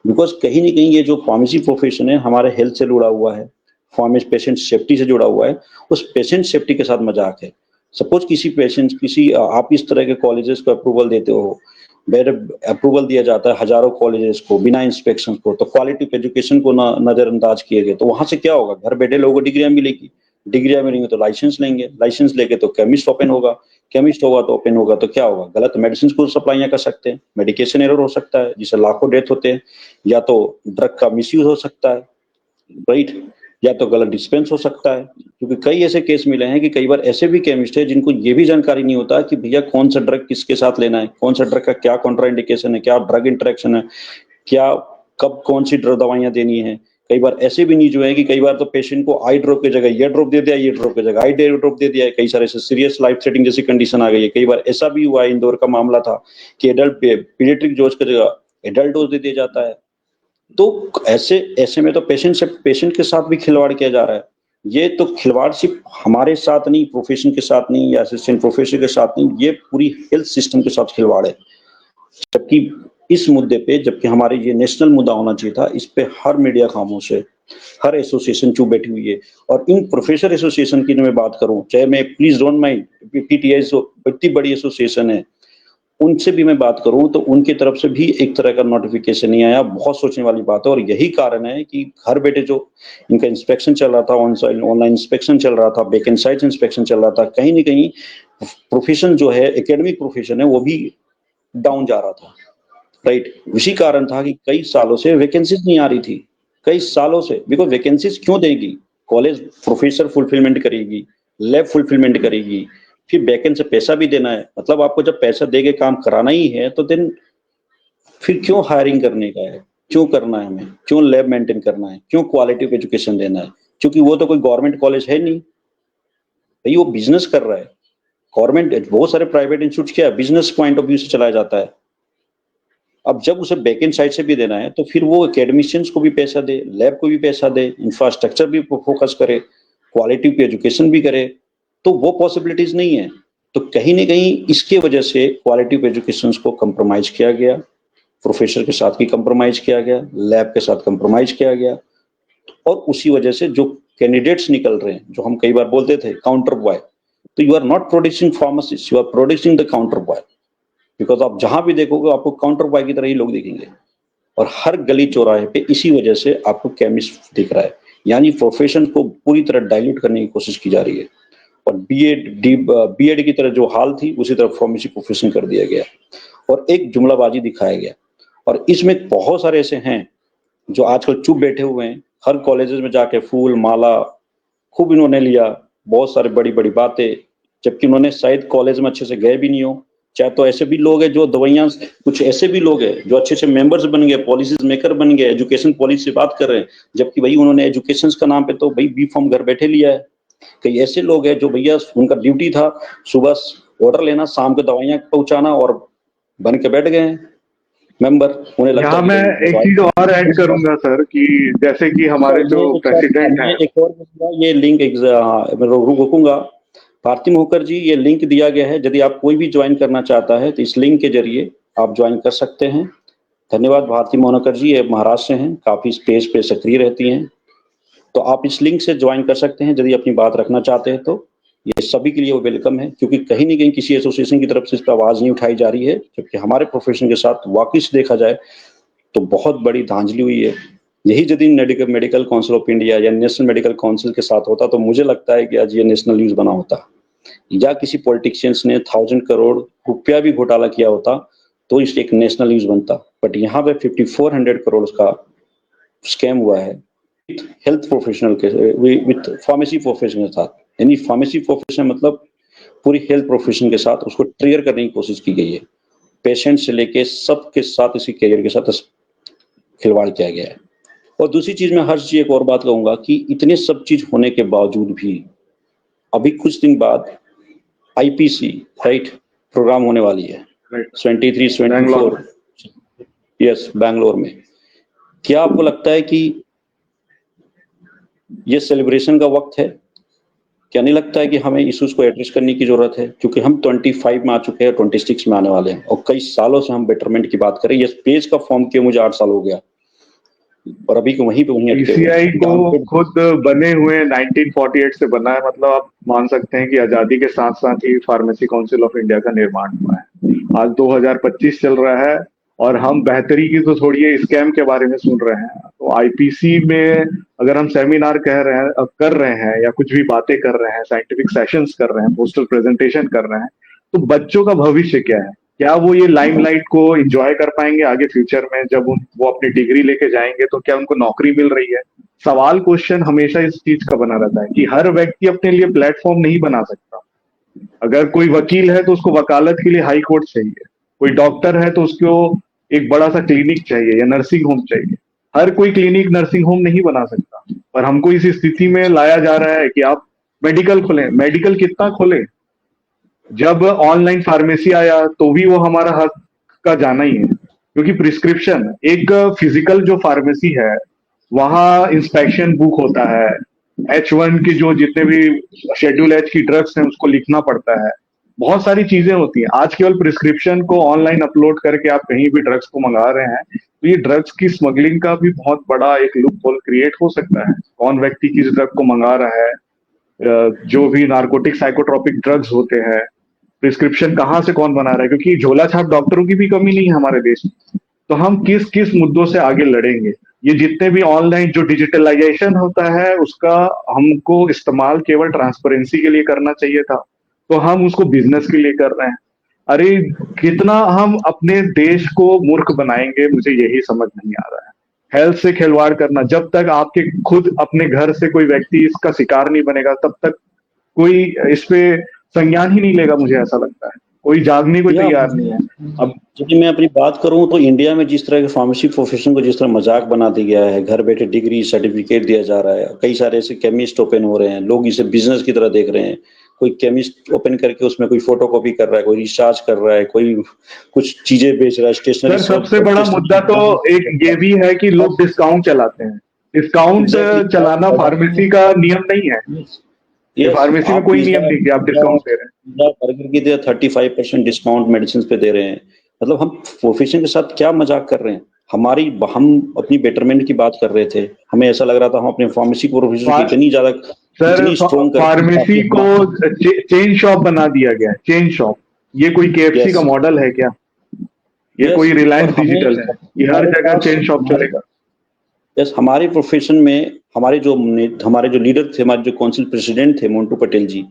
बिकॉज़ कहीं न कहीं ये जो फार्मेसी प्रोफेशन है हमारे हेल्थ से जुड़ा हुआ है, पेशेंट सेफ्टी से जुड़ा हुआ है। उस पेशेंट सेफ्टी के साथ मज़ाक है। सपोज़ किसी पेशेंट आप इस तरह के कॉलेजेस को अप्रूवल देते हो, वेर अप्रूवल दिया जाता है हजारों कॉलेजेस को बिना इंस्पेक्शन को, तो क्वालिटी ऑफ एजुकेशन को नजरअंदाज किए गए, तो वहां से क्या होगा? घर बैठे लोगों को डिग्रियां मिलेगी, डिग्रियां मिलेंगे तो लाइसेंस लेंगे, लाइसेंस लेके तो केमिस्ट ओपन होगा, केमिस्ट होगा तो ओपन होगा तो क्या होगा? गलत मेडिसिन को सप्लाइयां कर सकते हैं, मेडिकेशन एरर हो सकता है जिससे लाखों डेथ होते हैं, या तो ड्रग का मिसयूज हो सकता है, राइट, या तो गलत डिस्पेंस हो सकता है। क्योंकि कई ऐसे केस मिले हैं कि कई बार ऐसे भी केमिस्ट है जिनको ये भी जानकारी नहीं होता कि भैया कौन सा ड्रग किसके साथ लेना है, कौन सा ड्रग का क्या कॉन्ट्राइंडिकेशन है, क्या ड्रग इंटरेक्शन है, क्या कब कौन सी ड्रग दवाइयां देनी है। कई बार ऐसे भी नहीं जो है कि कई बार तो पेशेंट को आई ड्रॉप की जगह ये ड्रॉप दे दिया, ये ड्रॉप की जगह आई ड्रॉप दे दिया है। कई सारे ऐसे सीरियस लाइफ थ्रेटनिंग जैसी कंडीशन आ गई है। कई बार ऐसा भी हुआ है, इंदौर का मामला था कि एडल्ट पीडियाट्रिक डोज की जगह एडल्ट डोज दे दिया जाता है। तो ऐसे ऐसे में तो पेशेंट के साथ भी खिलवाड़ किया जा रहा है। ये तो खिलवाड़ सिर्फ हमारे साथ नहीं, प्रोफेशन के साथ नहीं या असिस्टेंट प्रोफेसर के साथ नहीं, ये पूरी हेल्थ सिस्टम के साथ खिलवाड़ है। जबकि इस मुद्दे पे, जबकि हमारे ये नेशनल मुद्दा होना चाहिए था, इस पे हर मीडिया खामोश है, हर एसोसिएशन चुप बैठी हुई है। और इन प्रोफेसर एसोसिएशन की मैं बात करूं, चाहे मैं प्लीज डोंट माइंड पीटीआई इतनी बड़ी एसोसिएशन है, उनसे भी मैं बात करूं तो उनकी तरफ से भी एक तरह का नोटिफिकेशन नहीं आया। बहुत सोचने वाली बात है। और यही कारण है कि घर बैठे जो इनका इंस्पेक्शन चल रहा था, ऑनलाइन इंस्पेक्शन चल रहा था, वैकेंट साइट इंस्पेक्शन चल रहा था, कहीं ना कहीं प्रोफेशन जो है, एकेडमिक प्रोफेशन है, वो भी डाउन जा रहा था। राइट, इसी कारण था कि कई सालों से वैकेंसीज नहीं आ रही थी, कई सालों से। बिकॉज वैकेंसीज क्यों देगी? कॉलेज प्रोफेसर फुलफिलमेंट करेगी, लैब फुलफिलमेंट करेगी, फिर बैकेंड से पैसा भी देना है। मतलब आपको जब पैसा दे के काम कराना ही है तो देन फिर क्यों हायरिंग करने का है, क्यों करना है हमें, क्यों लैब मेंटेन करना है, क्यों क्वालिटी ऑफ एजुकेशन देना है? क्योंकि वो तो कोई गवर्नमेंट कॉलेज है नहीं भाई, वो बिजनेस कर रहा है। गवर्नमेंट, बहुत सारे प्राइवेट इंस्टीट्यूट क्या है, बिजनेस पॉइंट ऑफ व्यू से चलाया जाता है। अब जब उसे बैकेंड साइड से भी देना है तो फिर वो एकेडमिशियंस को भी पैसा दे, लैब को भी पैसा दे, इंफ्रास्ट्रक्चर भी फोकस करे, क्वालिटी की एजुकेशन भी करे, तो वो पॉसिबिलिटीज नहीं है। तो कहीं ना कहीं इसके वजह से क्वालिटी ऑफ एजुकेशन को कंप्रोमाइज किया गया, प्रोफेसर के साथ भी कंप्रोमाइज किया गया, लैब के साथ कंप्रोमाइज किया गया। और उसी वजह से जो कैंडिडेट्स निकल रहे हैं, जो हम कई बार बोलते थे काउंटर बॉय, तो you are not producing pharmacist, you are producing the counter boy. Because आप जहां भी देखोगे आपको काउंटर बॉय की तरह ही लोग दिखेंगे। और हर गली चौराहे पे इसी वजह से आपको केमिस्ट दिख रहा है। यानी प्रोफेशन को पूरी तरह डाइल्यूट करने की कोशिश की जा रही है। और बीएड की तरह जो हाल थी उसी तरह फार्मेसी प्रोफेशन कर दिया गया और एक जुमलाबाजी दिखाया गया। और इसमें बहुत सारे ऐसे हैं जो आजकल चुप बैठे हुए हैं, हर कॉलेजेस में जाके फूल माला खूब इन्होंने लिया, बहुत सारी बड़ी बड़ी बातें, जबकि उन्होंने शायद कॉलेज में अच्छे से गए भी नहीं हो। चाहे तो ऐसे भी लोग हैं जो दवाइयां, कुछ ऐसे भी लोग हैं जो अच्छे से मेंबर्स बन गए, पॉलिसीज मेकर बन गए, एजुकेशन पॉलिसी से बात कर रहे हैं, जबकि भाई उन्होंने एजुकेशन का नाम पे तो भाई बी फॉर्म घर बैठे लिया है। कई ऐसे लोग हैं जो भैया उनका ड्यूटी था सुबह ऑर्डर लेना, शाम को दवाइयां पहुंचाना, और बन के बैठ गए मेंबर। उन्हें लगता यहाँ है मैं एक चीज और ऐड करूंगा सर कि जैसे कि हमारे जो प्रेसिडेंट हैं, एक और ये लिंक रोकूंगा। भारती मोहकर जी, ये लिंक दिया गया है, यदि आप कोई भी ज्वाइन करना चाहता है तो इस लिंक के जरिए आप ज्वाइन कर सकते हैं। धन्यवाद भारती मोहकर जी, ये महाराष्ट्र से हैं, काफी स्पेस पे सक्रिय रहती हैं। तो आप इस लिंक से ज्वाइन कर सकते हैं यदि अपनी बात रखना चाहते हैं। तो ये सभी के लिए वो वेलकम है, क्योंकि कहीं ना कहीं किसी एसोसिएशन की तरफ से इस पर आवाज नहीं उठाई जा रही है, जबकि हमारे प्रोफेशन के साथ वाकई से देखा जाए तो बहुत बड़ी धांधली हुई है। यही यदि मेडिकल काउंसिल ऑफ इंडिया या नेशनल मेडिकल काउंसिल के साथ होता तो मुझे लगता है कि आज ये नेशनल न्यूज बना होता, या किसी पॉलिटिशियंस ने 1000 करोड़ रुपया भी घोटाला किया होता तो इस एक नेशनल न्यूज बनता। बट यहाँ पे 5400 करोड़ का स्कैम हुआ है हेल्थ प्रोफेशनल के, विथ फार्मेसी प्रोफेशन के साथ। यानी फार्मेसी प्रोफेशन मतलब पूरी हेल्थ प्रोफेशन के साथ उसको ट्रिगर करने की कोशिश की गई है। पेशेंट से लेके सबके साथ, इसी कैरियर के साथ खिलवाड़ किया गया है। और दूसरी चीज मैं हर चीज एक और बात कहूंगा कि इतने सब चीज होने के बावजूद भी अभी कुछ दिन बाद आईपीसी राइट प्रोग्राम होने वाली है 23-24, यस, बैंगलोर में। क्या आपको लगता है कि ये सेलिब्रेशन का वक्त है? क्या नहीं लगता है कि हमें इश्यूज को एड्रेस करने की जरूरत है? क्योंकि हम 25 में आ चुके हैं, 26 में आने वाले हैं, और कई सालों से हम बेटरमेंट की बात करें। ये पेज का फॉर्म किए मुझे 8 साल हो गया और अभी को वहीं पे वहीं अटके हुए पीसीआई को खुद बने हुए 1948 से बना है, मतलब आप मान सकते हैं कि आजादी के साथ साथ ही फार्मेसी काउंसिल ऑफ इंडिया का निर्माण हुआ है। आज 2025 चल रहा है और हम बेहतरी की तो छोड़िए स्कैम के बारे में सुन रहे हैं। तो आईपीसी में अगर हम सेमिनार कर रहे हैं या कुछ भी बातें कर रहे हैं, साइंटिफिक सेशंस कर रहे हैं, पोस्टर प्रेजेंटेशन कर रहे हैं, तो बच्चों का भविष्य क्या है? क्या वो ये लाइमलाइट को एंजॉय कर पाएंगे आगे फ्यूचर में? जब वो अपनी डिग्री लेके जाएंगे तो क्या उनको नौकरी मिल रही है? सवाल, क्वेश्चन हमेशा इस चीज का बना रहता है कि हर व्यक्ति अपने लिए प्लेटफॉर्म नहीं बना सकता। अगर कोई वकील है तो उसको वकालत के लिए हाई कोर्ट चाहिए, कोई डॉक्टर है तो उसको एक बड़ा सा क्लिनिक चाहिए या नर्सिंग होम चाहिए। हर कोई क्लिनिक नर्सिंग होम नहीं बना सकता, पर हमको इस स्थिति में लाया जा रहा है कि आप मेडिकल खोलें। मेडिकल कितना खोलें? जब ऑनलाइन फार्मेसी आया तो भी वो हमारा हक का जाना ही है, क्योंकि प्रिस्क्रिप्शन, एक फिजिकल जो फार्मेसी है वहां इंस्पेक्शन बुक होता है, H1 की जो जितने भी शेड्यूल H की ड्रग्स हैं उसको लिखना पड़ता है। बहुत सारी चीजें होती हैं। आज केवल प्रिस्क्रिप्शन को ऑनलाइन अपलोड करके आप कहीं भी ड्रग्स को मंगा रहे हैं, तो ये ड्रग्स की स्मगलिंग का भी बहुत बड़ा एक लूप होल क्रिएट हो सकता है। कौन व्यक्ति किस ड्रग को मंगा रहा है, जो भी नार्कोटिक साइकोट्रोपिक ड्रग्स होते हैं, प्रिस्क्रिप्शन कहाँ से कौन बना रहा है, क्योंकि झोला छाप डॉक्टरों की भी कमी नहीं है हमारे देश में। तो हम किस किस मुद्दों से आगे लड़ेंगे? ये जितने भी ऑनलाइन जो डिजिटलाइजेशन होता है उसका हमको इस्तेमाल केवल ट्रांसपेरेंसी के लिए करना चाहिए था, तो हम उसको बिजनेस के लिए कर रहे हैं। अरे कितना हम अपने देश को मूर्ख बनाएंगे, मुझे यही समझ नहीं आ रहा है। हेल्थ से खिलवाड़ करना, जब तक आपके खुद अपने घर से कोई व्यक्ति इसका शिकार नहीं बनेगा तब तक कोई इस पे संज्ञान ही नहीं लेगा, मुझे ऐसा लगता है। कोई जागने को तैयार नहीं है। अब यदि मैं अपनी बात करूं तो इंडिया में जिस तरह के फार्मेसी प्रोफेशन को जिस तरह मजाक बना दिया गया है, घर बैठे डिग्री सर्टिफिकेट दिया जा रहा है, कई सारे ऐसे केमिस्ट ओपन हो रहे हैं, लोग इसे बिजनेस की तरह देख रहे हैं। कोई केमिस्ट ओपन करके उसमें कोई फोटोकॉपी कर रहा है, कोई रिसर्च कर रहा है, कोई कुछ चीजें बेच रहा है, स्टेशनरी। सर सबसे बड़ा मुद्दा तो एक ये भी है कि लोग डिस्काउंट चलाते हैं। डिस्काउंट चलाना फार्मेसी का नियम नहीं है। ये फार्मेसी में कोई नियम नहीं कि आप डिस्काउंट दे रहे हैं। बर्गर की 35% डिस्काउंट मेडिसिन पे दे रहे हैं। मतलब हम प्रोफेशन के साथ क्या मजाक कर रहे हैं? हम अपनी बेटरमेंट की बात कर रहे थे, हमें ऐसा लग रहा था हम अपने फार्मेसी प्रोफेशन की इतनी ज्यादा सर फार्मेसी को चेन शॉप बना दिया गया है। चेन शॉप, ये कोई KFC का मॉडल है क्या? ये कोई रिलायंस डिजिटल है? ये हर जगह चेन शॉप चलेगा। यस, हमारे प्रोफेशन में हमारे जो लीडर थे, हमारे जो काउंसिल प्रेसिडेंट थे मोन्टू पटेल जी,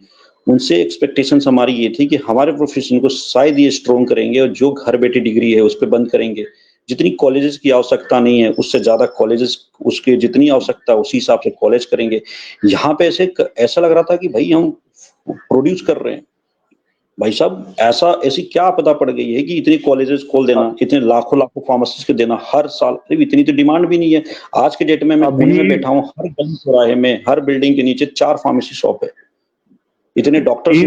उनसे एक्सपेक्टेशंस हमारी ये थी कि हमारे प्रोफेशन को शायद ये स्ट्रॉन्ग करेंगे और जो घर बैठी डिग्री है उस पर बंद करेंगे। जितनी कॉलेजेस की आवश्यकता नहीं है उससे ज्यादा कॉलेजेस, उसके जितनी आवश्यकता है उसी हिसाब से कॉलेज करेंगे। यहाँ पे ऐसा लग रहा था कि भाई हम प्रोड्यूस कर रहे हैं। भाई साहब ऐसी क्या आपदा पड़ गई है कि इतनी कॉलेजेस खोल देना, इतने लाखों फार्मासिस्ट को देना हर साल? अरे इतनी तो डिमांड भी नहीं है। आज के डेट में मैं पुणे में बैठा हूँ, हर गली चौराहे में, हर बिल्डिंग के नीचे 4 फार्मेसी शॉप है। इतने डॉक्टर्स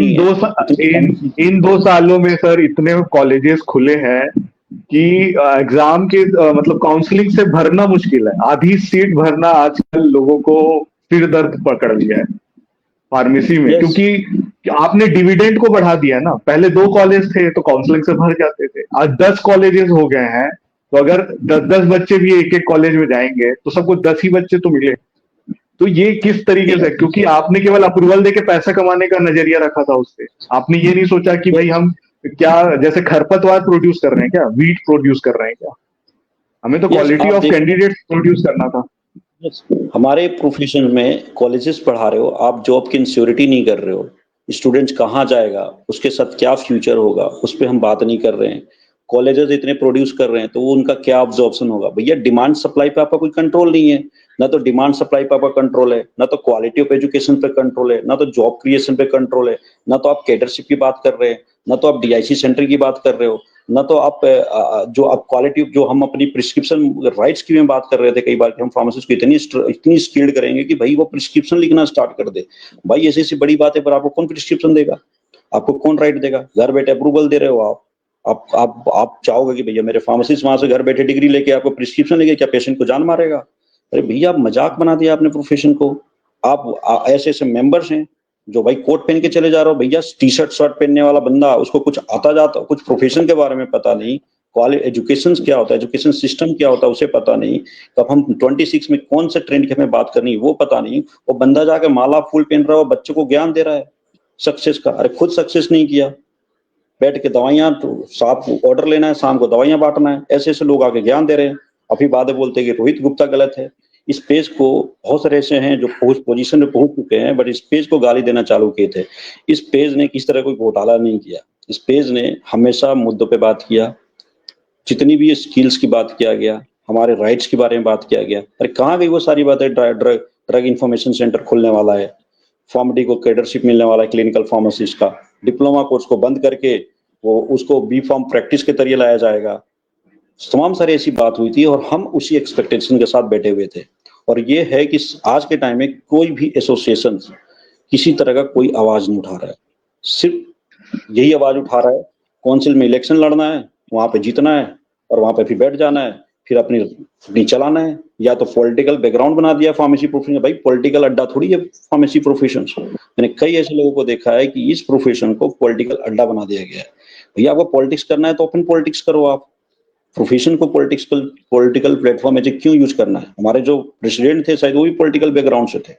इन 2 सालों में सर इतने कॉलेजेस खुले हैं कि एग्जाम के मतलब काउंसलिंग से भरना मुश्किल है। आधी सीट भरना आजकल लोगों को सिर दर्द पकड़ लिया है फार्मेसी में। क्योंकि आपने डिविडेंड को बढ़ा दिया ना। पहले 2 कॉलेज थे तो काउंसलिंग से भर जाते थे, आज 10 कॉलेजेस हो गए हैं, तो अगर 10-10 बच्चे भी एक कॉलेज में जाएंगे तो सबको 10 ही बच्चे तो मिले। तो ये किस तरीके से, क्योंकि आपने केवल अप्रूवल देके पैसा कमाने का नजरिया रखा था उससे। आपने ये नहीं सोचा कि भाई हम क्या जैसे खरपतवार प्रोड्यूस कर रहे हैं क्या, वीट प्रोड्यूस कर रहे हैं क्या? हमें तो क्वालिटी ऑफ कैंडिडेट प्रोड्यूस करना था। हमारे प्रोफेशन में कॉलेजेस पढ़ा रहे हो, आप जॉब की इंश्योरिटी नहीं कर रहे हो। स्टूडेंट्स कहाँ जाएगा, उसके साथ क्या फ्यूचर होगा, उस पर हम बात नहीं कर रहे हैं। कॉलेजेस इतने प्रोड्यूस कर रहे हैं तो वो उनका क्या ऑब्जॉर्प्शन होगा? भैया डिमांड सप्लाई पे आपका कोई कंट्रोल नहीं है। ना तो डिमांड सप्लाई पे आपका कंट्रोल है, ना तो क्वालिटी ऑफ एजुकेशन पे कंट्रोल है, ना तो जॉब क्रिएशन पे कंट्रोल है, ना तो आप कैडरशिप की बात कर रहे हैं, ना तो आप DIC सेंटर की बात कर रहे हो, ना तो आप जो आप क्वालिटी जो हम अपनी प्रिस्क्रिप्शन राइट्स की में बात कर रहे थे कई बार कि हम फार्मासिस्ट को इतनी स्किल्ड करेंगे कि भाई वो प्रिस्क्रिप्शन लिखना स्टार्ट कर दे। भाई ऐसी ऐसी बड़ी बात है पर आपको कौन प्रिस्क्रिप्शन देगा? आपको कौन राइट देगा? घर बैठे अप्रूवल दे रहे हो आप चाहोगे कि भैया मेरे फार्मासिस्ट वहां से घर बैठे डिग्री लेके आपको प्रिस्क्रिप्शन लेके क्या पेशेंट को जान मारेगा? अरे भैया आप मजाक बना दिया आपने प्रोफेशन को। आप ऐसे ऐसे मेंबर्स हैं जो भाई कोट पहन के चले जा रहे हो। भैया टी-शर्ट शर्ट पहनने वाला बंदा, उसको कुछ आता जाता, कुछ प्रोफेशन के बारे में पता नहीं, क्वालिटी एजुकेशन क्या होता है, एजुकेशन सिस्टम क्या होता है उसे पता नहीं, कब हम 26 में कौन से ट्रेंड की हमें बात करनी वो पता नहीं। वो बंदा जाके माला फूल पहन रहा है, बच्चों को ज्ञान दे रहा है सक्सेस का। अरे खुद सक्सेस नहीं किया, बैठ के दवाइयां साफ ऑर्डर लेना है, शाम को दवाइयां बांटना है, ऐसे ऐसे लोग आके ज्ञान दे रहे हैं। अभी बाद बोलते हैं कि रोहित गुप्ता गलत है। इस पेज को बहुत सारे ऐसे हैं जो पोजीशन में पहुंच चुके हैं बट इस पेज को गाली देना चालू किए थे। इस पेज ने किस तरह कोई घोटाला नहीं किया। इस पेज ने हमेशा मुद्दों पे बात किया। जितनी भी स्किल्स की बात किया गया, हमारे राइट्स के बारे में बात किया गया। अरे कहाँ गई वो सारी बातें? ड्रग इंफॉर्मेशन सेंटर खुलने वाला है, फार्मेडी को कैडरशिप मिलने वाला है, क्लिनिकल फार्मासिस्ट का डिप्लोमा कोर्स को बंद करके वो उसको बी फार्म प्रैक्टिस के जरिए लाया जाएगा। तमाम सारी ऐसी बात हुई थी और हम उसी एक्सपेक्टेशन के साथ बैठे हुए थे। और ये है कि आज के टाइम में कोई भी एसोसिएशन किसी तरह का कोई आवाज नहीं उठा रहा है। सिर्फ यही आवाज उठा रहा है काउंसिल में इलेक्शन लड़ना है, वहां पे जीतना है और वहां पे फिर बैठ जाना है फिर अपनी चलाना है, या तो पॉलिटिकल बैकग्राउंड बना दिया फार्मेसी प्रोफेशन। भाई पॉलिटिकल अड्डा थोड़ी है फार्मेसी प्रोफेशन। मैंने कई ऐसे लोगों को देखा है कि इस प्रोफेशन को पॉलिटिकल अड्डा बना दिया गया है। भैया आपको पॉलिटिक्स करना है तो ओपन पॉलिटिक्स करो, आप प्रोफेशन को पॉलिटिकल प्लेटफॉर्म में क्यों यूज करना है? हमारे जो प्रेसिडेंट थे शायद वो भी पॉलिटिकल बैकग्राउंड से थे।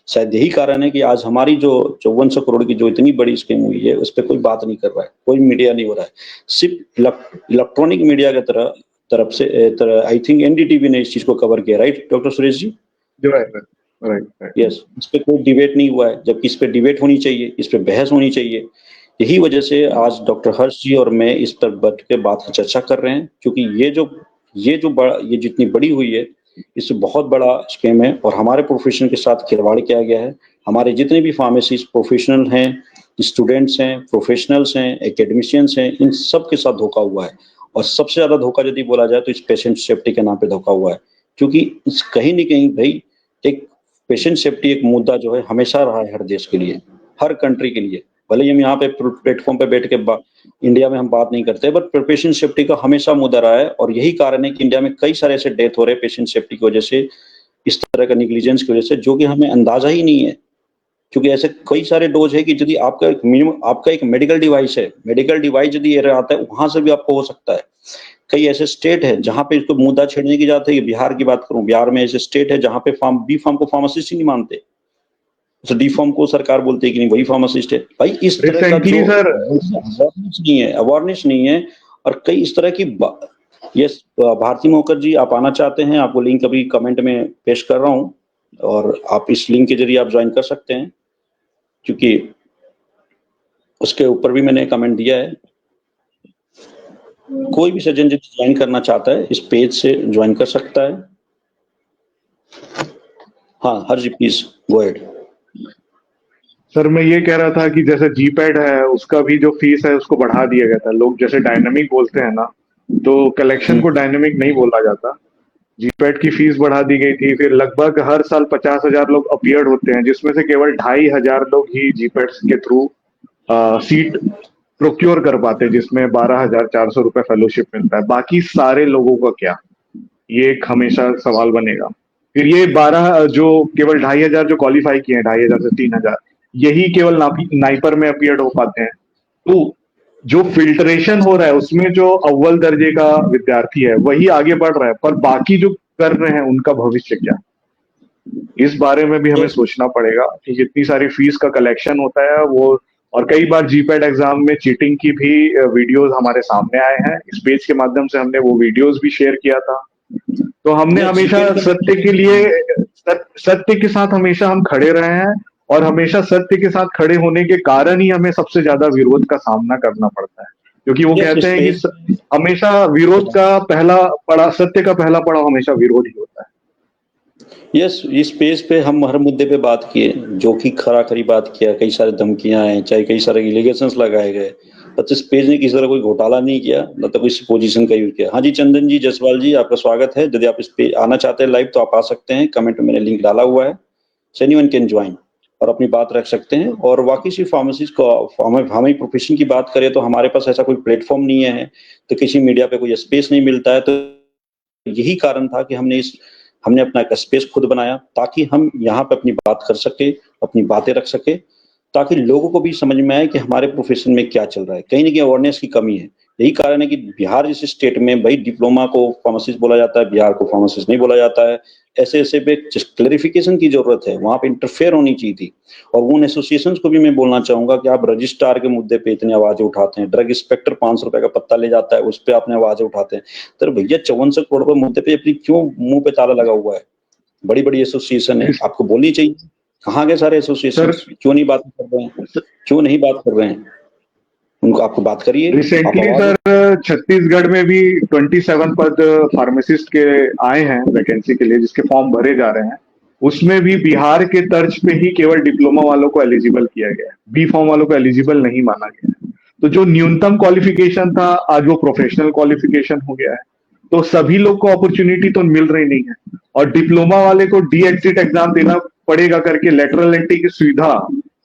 शायद यही कारण है कि आज हमारी जो 5400 करोड़ की जो इतनी बड़ी स्कीम हुई है उस पर कोई बात नहीं कर रहा है, कोई मीडिया नहीं हो रहा है। सिर्फ इलेक्ट्रॉनिक मीडिया की तरफ से आई थिंक एनडीटीवी ने इस चीज को कवर किया, right doctor Suresh ji? Right. Yes, इस पे कोई डिबेट नहीं हुआ है, जबकि इस पे डिबेट होनी चाहिए, इस पे बहस होनी चाहिए। यही वजह से आज डॉक्टर हर्ष जी और मैं इस पर बैठ के बात की चर्चा कर रहे हैं, क्योंकि ये जितनी बड़ी हुई है इससे बहुत बड़ा स्कीम है और हमारे प्रोफेशन के साथ खिलवाड़ किया गया है। हमारे जितने भी फार्मेसिस्ट प्रोफेशनल हैं, स्टूडेंट्स हैं, प्रोफेशनल्स हैं, एकेडमिशियंस हैं, इन सब के साथ धोखा हुआ है। और सबसे ज्यादा धोखा यदि बोला जाए तो इस पेशेंट सेफ्टी के नाम पे धोखा हुआ है, क्योंकि कहीं न कहीं भाई एक पेशेंट सेफ्टी एक मुद्दा जो है हमेशा रहा है हर देश के लिए, हर कंट्री के लिए। भले ही हम यहाँ पे प्लेटफॉर्म पे बैठ के इंडिया में हम बात नहीं करते, बट पेशेंट सेफ्टी का हमेशा मुद्दा रहा है। और यही कारण है कि इंडिया में कई सारे ऐसे डेथ हो रहे हैं पेशेंट सेफ्टी की वजह से, इस तरह का निग्लिजेंस की वजह से, जो कि हमें अंदाजा ही नहीं है। क्योंकि ऐसे कई सारे डोज है कि यदि आपका एक मेडिकल डिवाइस है, मेडिकल डिवाइस यदि एरर आता है वहां से भी आपको हो सकता है। कई ऐसे स्टेट है जहां पे इसको मुद्दा छेड़ने की जाती है। बिहार की बात करूं, बिहार में ऐसे स्टेट है जहां पे बी फार्म को फार्मासिस्ट ही नहीं मानते, तो डी फार्म को सरकार बोलती है कि नहीं वही फार्मासिस्ट है। भाई इस तरह का जो अवेयरनेस नहीं है। और कई इस तरह की यस, भारती मोकर जी आप आना चाहते हैं, आपको लिंक अभी कमेंट में पेश कर रहा हूं और आप इस लिंक के जरिए आप ज्वाइन कर सकते हैं, क्योंकि उसके ऊपर भी मैंने कमेंट दिया है। कोई भी सज्जन यदि ज्वाइन करना चाहता है इस पेज से ज्वाइन कर सकता है। हाँ हर जी प्लीज गो अहेड। सर मैं ये कह रहा था कि जैसे जीपैड है उसका भी जो फीस है उसको बढ़ा दिया गया था। लोग जैसे डायनेमिक बोलते हैं ना, तो कलेक्शन को डायनेमिक नहीं बोला जाता। जीपैड की फीस बढ़ा दी गई थी। फिर लगभग हर साल 50,000 लोग अपीयर्ड होते हैं, जिसमें से केवल 2,500 लोग ही जीपैड के थ्रू सीट प्रोक्योर कर पाते हैं, जिसमें 12,400 रुपए फेलोशिप मिलता है। बाकी सारे लोगों का क्या, ये एक हमेशा सवाल बनेगा। फिर ये 12 जो केवल 2,500 जो क्वालिफाई किए हैं, 2,500 से 3,000, यही केवल नाइपर में अपीयर्ड हो पाते हैं। तो जो फिल्ट्रेशन हो रहा है उसमें जो अव्वल दर्जे का विद्यार्थी है वही आगे बढ़ रहा है, पर बाकी जो कर रहे हैं उनका भविष्य क्या? इस बारे में भी हमें सोचना पड़ेगा कि जितनी सारी फीस का कलेक्शन होता है वो, और कई बार जीपैड एग्जाम में चीटिंग की भी वीडियोस हमारे सामने आए हैं। इस पेज के माध्यम से हमने वो वीडियोस भी शेयर किया था। तो हमने हमेशा सत्य के लिए, सत्य के साथ हमेशा हम खड़े रहे हैं, और हमेशा सत्य के साथ खड़े होने के कारण ही हमें सबसे ज्यादा विरोध का सामना करना पड़ता है। क्योंकि वो कहते हैं कि हमेशा विरोध का पहला पड़ा, सत्य का पहला पड़ाव हमेशा विरोध ही होता है। यस, इस पेज पे हम हर मुद्दे पे बात किए, जो कि खरा खरी बात किया। कई सारे धमकियां हैं, चाहे कई सारे एलिगेशंस लगाए गए, पर इस पेज ने किसी तरह कोई घोटाला नहीं किया, न तो किसी पोजीशन का यूज किया। हाँ जी चंदन जी जसवाल जी आपका स्वागत है। यदि आप इस पे आना चाहते हैं लाइव तो आप आ सकते हैं, कमेंट में मैंने लिंक डाला हुआ है। एनीवन कैन ज्वाइन और अपनी बात रख सकते हैं। और वाकई सिर्फ फार्मेसिस्ट को हमें प्रोफेशन की बात करें तो हमारे पास ऐसा कोई प्लेटफॉर्म नहीं है, तो किसी मीडिया पे कोई स्पेस नहीं मिलता है। तो यही कारण था कि हमने अपना एक स्पेस खुद बनाया, ताकि हम यहाँ पे अपनी बात कर सके, अपनी बातें रख सके, ताकि लोगों को भी समझ में आए कि हमारे प्रोफेशन में क्या चल रहा है। कहीं ना कहीं अवेयरनेस की कमी है। यही कारण है कि बिहार जैसे स्टेट में भाई डिप्लोमा को फार्मासिस्ट बोला जाता है, बिहार को फार्मासिस्ट नहीं बोला जाता है। ऐसे ऐसे पे क्लेरिफिकेशन की जरूरत है, वहां पे इंटरफेयर होनी चाहिए थी। और उन एसोसिएशन को भी मैं बोलना चाहूंगा कि आप रजिस्ट्रार के मुद्दे पे इतनी आवाजें उठाते हैं, ड्रग इंस्पेक्टर 500 रुपए का पत्ता ले जाता है, उस पर आपने आवाजें उठाते हैं। तो भैया 5400 करोड़ रुपए मुद्दे पे अपनी क्यों मुंह पे ताला लगा हुआ है? बड़ी बड़ी एसोसिएशन है, आपको बोलनी चाहिए। कहाँ गए सारे एसोसिएशन? क्यों नहीं बात कर रहे हैं? क्यों नहीं बात कर रहे हैं? उनको आपको बात करिए। रिसेंटली सर छत्तीसगढ़ में भी 27 पद फार्मासिस्ट के आए हैं वैकेंसी के लिए, जिसके फॉर्म भरे जा रहे हैं। उसमें भी बिहार के तर्ज पे ही केवल डिप्लोमा वालों को एलिजिबल किया गया है, बी फॉर्म वालों को एलिजिबल नहीं माना गया है। तो जो न्यूनतम क्वालिफिकेशन था आज वो प्रोफेशनल क्वालिफिकेशन हो गया है। तो सभी लोग को अपॉर्चुनिटी तो मिल रही नहीं है, और डिप्लोमा वाले को डी एग्जिट एग्जाम देना पड़ेगा करके लेटरल एंट्री की सुविधा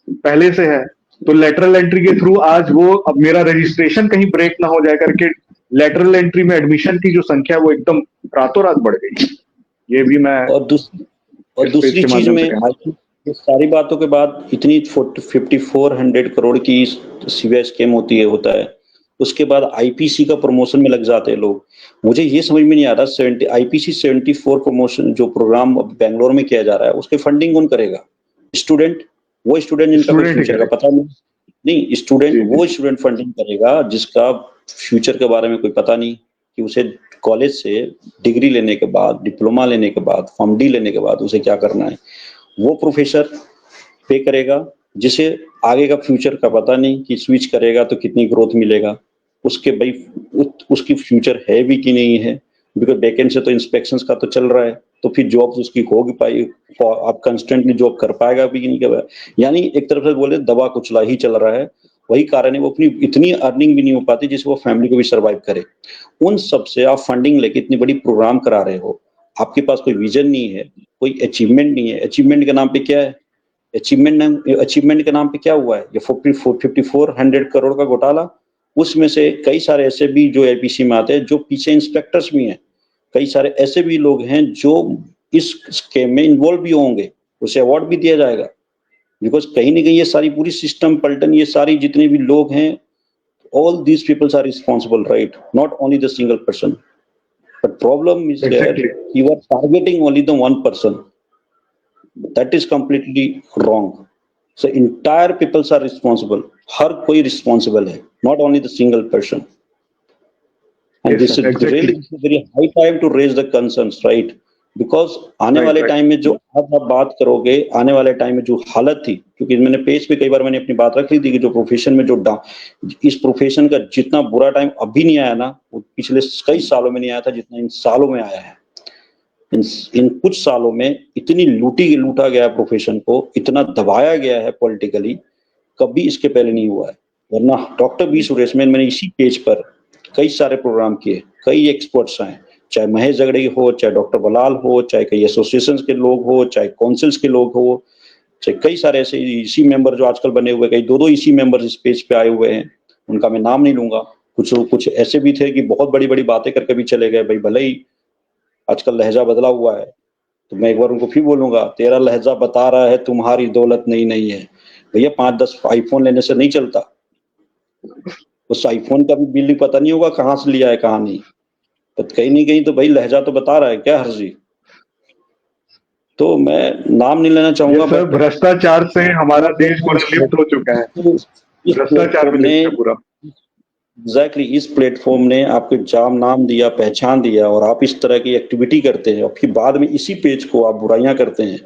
पहले से है। तो लेटरल एंट्री के थ्रू आज वो, अब मेरा रजिस्ट्रेशन कहीं ब्रेक ना हो जाए करके लेटरल एंट्री में एडमिशन की जो संख्या है वो एकदम रातों रात बढ़ गई। ये भी मैं और इस पेज दूसरी के चीज माध्यम में से कहना। ये सारी बातों के बाद इतनी 5400 करोड़ की सीबीआई स्कैम होता है, उसके बाद आईपीसी का प्रमोशन में लग जाते हैं लोग। मुझे ये समझ में नहीं आ रहा, 70 आईपीसी 74 प्रमोशन जो प्रोग्राम बेंगलोर में किया जा रहा है, उसके फंडिंग कौन करेगा? स्टूडेंट, वो स्टूडेंट जिनका कोई स्टूडेंट ही फ्यूचर का करेगा। पता नहीं, स्टूडेंट, जी जी। वो स्टूडेंट फंडिंग करेगा जिसका फ्यूचर के बारे में कोई पता नहीं, कि उसे कॉलेज से डिग्री लेने के बाद, डिप्लोमा लेने के बाद, फॉर्म डी लेने के बाद उसे क्या करना है, वो प्रोफेसर पे करेगा जिसे आगे का फ्यूचर का पता नहीं, कि स्विच करेगा तो कितनी ग्रोथ मिलेगा, उसके भाई उसकी फ्यूचर है भी कि नहीं है, बिकॉज बैकेंड से तो इंस्पेक्शंस का तो चल रहा है, तो फिर जॉब उसकी हो भी पाई, आप कंस्टेंटली जॉब कर पाएगा भी कि नहीं कर पाएगा। यानी एक तरफ से बोले दबा कुचला ही चल रहा है। वही कारण है वो अपनी इतनी अर्निंग भी नहीं हो पाती जिससे वो फैमिली को भी सर्वाइव करे। उन सब से आप फंडिंग लेके इतनी बड़ी प्रोग्राम करा रहे हो, आपके पास कोई विजन नहीं है, कोई अचीवमेंट नहीं है। अचीवमेंट के नाम पे क्या है? अचीवमेंट के नाम पे क्या हुआ है? ये 5400 करोड़ का घोटाला, उसमें से कई सारे ऐसे भी जो एपीसी में आते हैं, जो पीछे इंस्पेक्टर्स भी हैं, कई सारे ऐसे भी लोग हैं जो इस स्कैम में इन्वॉल्व भी होंगे, उसे अवार्ड भी दिया जाएगा। बिकॉज कहीं ना कहीं ये सारी पूरी सिस्टम पलटन, ये सारी जितने भी लोग हैं, all these people are responsible, right? Not only the single person. But problem is there, exactly. you are targeting only the one person. That is completely wrong. So entire peoples are responsible. हर कोई responsible है, not only the single person. And yes this sir, is exactly. really very high time to raise the concerns, right? Because आने right वाले right. Time में जो अब आप बात करोगे, आने वाले टाइम में जो हालत थी, क्योंकि मैंने पेज पे कई बार मैंने अपनी बात रख ली थी कि जो प्रोफेशन में इस प्रोफेशन का जितना बुरा टाइम अभी नहीं आया ना, वो पिछले कई सालों में नहीं आया था जितना इन सालों में आया है। इन कुछ सालों में इतनी लूटा गया है प्रोफेशन को, इतना दबाया गया है पॉलिटिकली, कभी इसके पहले नहीं हुआ है। वरना डॉक्टर बी सुरेश में मैंने इसी पेज पर कई सारे प्रोग्राम किए, कई एक्सपर्ट्स आए, चाहे महेश झगड़े हो, चाहे डॉक्टर बलाल हो, चाहे कई एसोसिएशन के लोग हो, चाहे काउंसिल्स के लोग हो, चाहे कई सारे ऐसे इसी मेंबर जो आजकल बने हुए, कई दो इसी मेंबर इस पेज पे आए हुए हैं, उनका मैं नाम नहीं लूंगा। कुछ ऐसे भी थे कि बहुत बड़ी बड़ी बातें करके भी चले गए। भाई भले ही आजकल लहजा बदला हुआ है, तो मैं एक बार उनको फिर बोलूंगा, तेरा लहजा बता रहा है तुम्हारी दौलत नहीं है। भैया 5-10 आईफोन लेने से नहीं चलता, उस आईफोन का भी बिल पता नहीं होगा कहाँ से लिया है कहाँ नहीं, तो कहीं नहीं कहीं तो भाई लहजा तो बता रहा है, क्या हर्जी। तो मैं नाम नहीं लेना चाहूंगा, यस सर, बट भ्रष्टाचार से हमारा देश पूरा लिप्त हो चुका है। इस भ्रष्टाचार प्लेटफॉर्म में ने लिप्त है पूरा। एग्जैक्टली इस प्लेटफॉर्म ने आपको जाम नाम दिया, पहचान दिया, और आप इस तरह की एक्टिविटी करते हैं और फिर बाद में इसी पेज को आप बुराइयां करते हैं,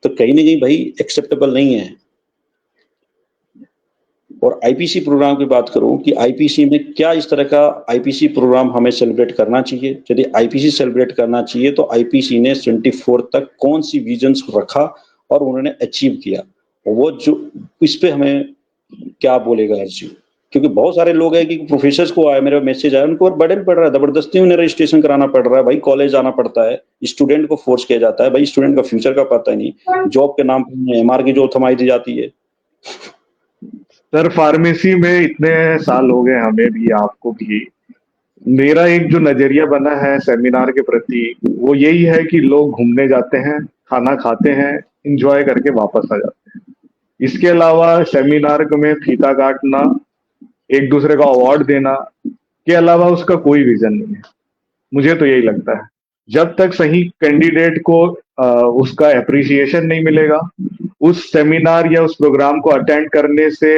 तो कहीं ना कहीं भाई एक्सेप्टेबल नहीं है। और आईपीसी प्रोग्राम की बात करूं कि आईपीसी में क्या इस तरह का आईपीसी प्रोग्राम हमें सेलिब्रेट करना चाहिए। यदि आईपीसी सेलिब्रेट करना चाहिए तो आईपीसी ने 24 तक कौन सी विजन्स रखा और उन्होंने अचीव किया, वो जो इस पे हमें क्या बोलेगा हर चीज। क्योंकि बहुत सारे लोग हैं कि प्रोफेसर्स को आया, मेरा मैसेज आया, उनको बर्डन पड़ रहा है, जबरदस्ती उन्हें रजिस्ट्रेशन कराना पड़ रहा है, भाई कॉलेज जाना पड़ता है, स्टूडेंट को फोर्स किया जाता है, भाई स्टूडेंट का फ्यूचर का पता नहीं, जॉब के नाम पर एमआर की जो थमाई दी जाती है। सर फार्मेसी में इतने साल हो गए हमें भी, आपको भी। मेरा एक जो नजरिया बना है सेमिनार के प्रति, वो यही है कि लोग घूमने जाते हैं, खाना खाते हैं, इंजॉय करके वापस आ जाते हैं। इसके अलावा सेमिनार में फीता काटना, एक दूसरे को अवार्ड देना के अलावा उसका कोई विजन नहीं है। मुझे तो यही लगता है, जब तक सही कैंडिडेट को उसका एप्रिसिएशन नहीं मिलेगा, उस सेमिनार या उस प्रोग्राम को अटेंड करने से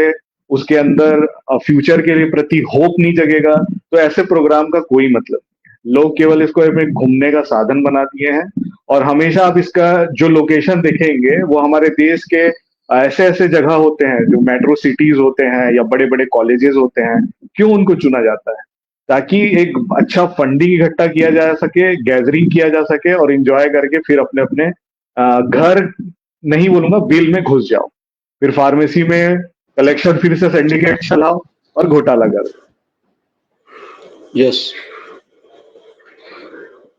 उसके अंदर फ्यूचर के लिए प्रति होप नहीं जगेगा, तो ऐसे प्रोग्राम का कोई मतलब नहीं है। लोग केवल इसको एक घूमने का साधन बना दिए हैं। और हमेशा आप इसका जो लोकेशन देखेंगे वो हमारे देश के ऐसे ऐसे जगह होते हैं जो मेट्रो सिटीज होते हैं या बड़े बड़े कॉलेजेस होते हैं। क्यों उनको चुना जाता है? ताकि एक अच्छा फंडिंग इकट्ठा किया जा सके, गैदरिंग किया जा सके, और एंजॉय करके फिर अपने अपने घर, नहीं बोलूंगा बिल में घुस जाओ, फिर फार्मेसी में कलेक्शन फिर से सिंडिकेट चलाओ और घोटाला करो। यस,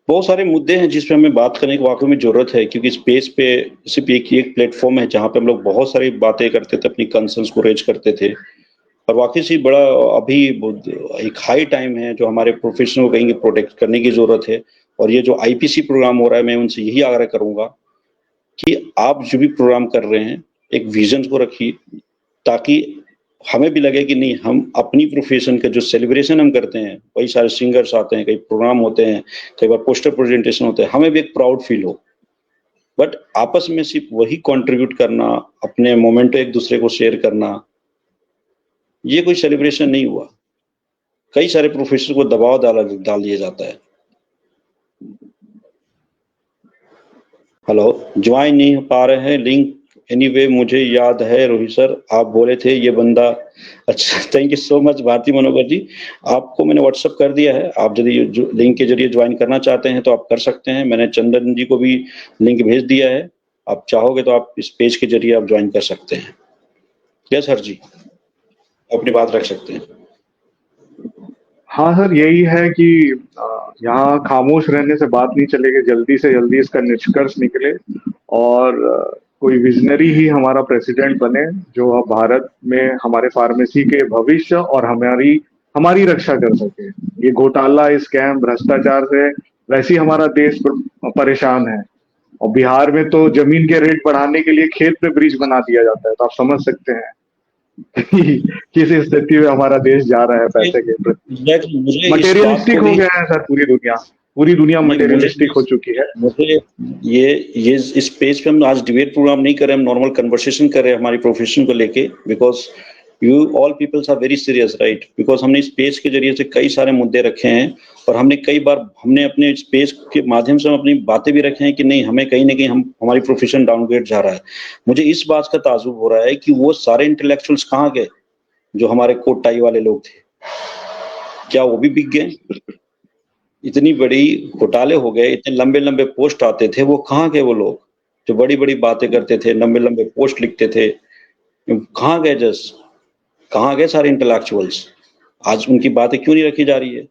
बहुत सारे मुद्दे हैं जिस पे हमें बात करने की वाकई में जरूरत है, क्योंकि स्पेस पे सिर्फ एक प्लेटफॉर्म है जहां पे हम लोग बहुत सारी बातें करते थे, अपनी कंसर्न्स को रेज करते थे, और वाकई से बड़ा अभी एक हाई टाइम है जो हमारे प्रोफेशन को कहीं प्रोटेक्ट करने की जरूरत है। और ये जो आईपीसी प्रोग्राम हो रहा है, मैं उनसे यही आग्रह करूंगा कि आप जो भी प्रोग्राम कर रहे हैं एक विजन को रखिए, ताकि हमें भी लगे कि नहीं, हम अपनी प्रोफेशन का जो सेलिब्रेशन हम करते हैं, कई सारे सिंगर्स आते हैं, कई प्रोग्राम होते हैं, कई बार पोस्टर प्रेजेंटेशन होते हैं, हमें भी एक प्राउड फील हो। बट आपस में सिर्फ वही कंट्रीब्यूट करना, अपने मोमेंटो एक दूसरे को शेयर करना, ये कोई सेलिब्रेशन नहीं हुआ। कई सारे प्रोफेसर को दबाव डाल दिया जाता है। हेलो, ज्वाइन नहीं हो पा रहे हैं लिंक। एनीवे मुझे याद है रोहित सर, आप बोले थे ये बंदा। अच्छा, thank you so much Bharti Manohar ji, आपको मैंने व्हाट्सअप कर दिया है। आप यदि लिंक के जरिए ज्वाइन करना चाहते हैं तो आप कर सकते हैं। मैंने चंदन जी को भी लिंक भेज दिया है, आप चाहोगे तो आप इस पेज के जरिए आप ज्वाइन कर सकते हैं। यस सर जी, अपनी बात रख सकते हैं। हाँ सर, यही है कि यहाँ खामोश रहने से बात नहीं चलेगी, जल्दी से जल्दी इसका निष्कर्ष निकले और कोई विजनरी ही हमारा प्रेसिडेंट बने जो अब भारत में हमारे फार्मेसी के भविष्य और हमारी हमारी रक्षा कर सके। ये घोटाला, स्कैम, भ्रष्टाचार से वैसे ही हमारा देश परेशान है, और बिहार में तो जमीन के रेट बढ़ाने के लिए खेत पे ब्रिज बना दिया जाता है। तो आप समझ सकते हैं कि किस स्थिति में हमारा देश जा रहा है पैसे के प्रति। मुझे मटेरियलिस्टिक हो गया है सर, पूरी दुनिया मटेरियलिस्टिक हो चुकी है। मुझे ये इस पेज पे हम आज डिबेट प्रोग्राम नहीं कर रहे, हम नॉर्मल कन्वर्सेशन कर रहे हैं हमारी प्रोफेशन को लेके, because you all peoples are very serious, right? Because हमने इस पेज के जरिए से कई सारे मुद्दे रखे हैं, और हमने कई बार अपने इस पेज के माध्यम से हम अपनी बातें भी रखे हैं कि नहीं, हमें कहीं ना कहीं हमारी प्रोफेशन डाउनग्रेड जा रहा है। मुझे इस बात का ताजुब हो रहा है कि वो सारे इंटेलेक्चुअल्स कहाँ गए जो हमारे कोट टाई वाले लोग थे, क्या वो भी बिक गए? इतनी बड़ी घोटाले हो गए, इतने लंबे लंबे पोस्ट आते थे, वो कहाँ गए वो लोग जो बड़ी बड़ी बातें करते थे, लंबे लंबे पोस्ट लिखते थे? कहाँ गए? कहाँ गए सारे इंटेलेक्चुअल्स? आज उनकी बातें क्यों नहीं रखी जा रही है?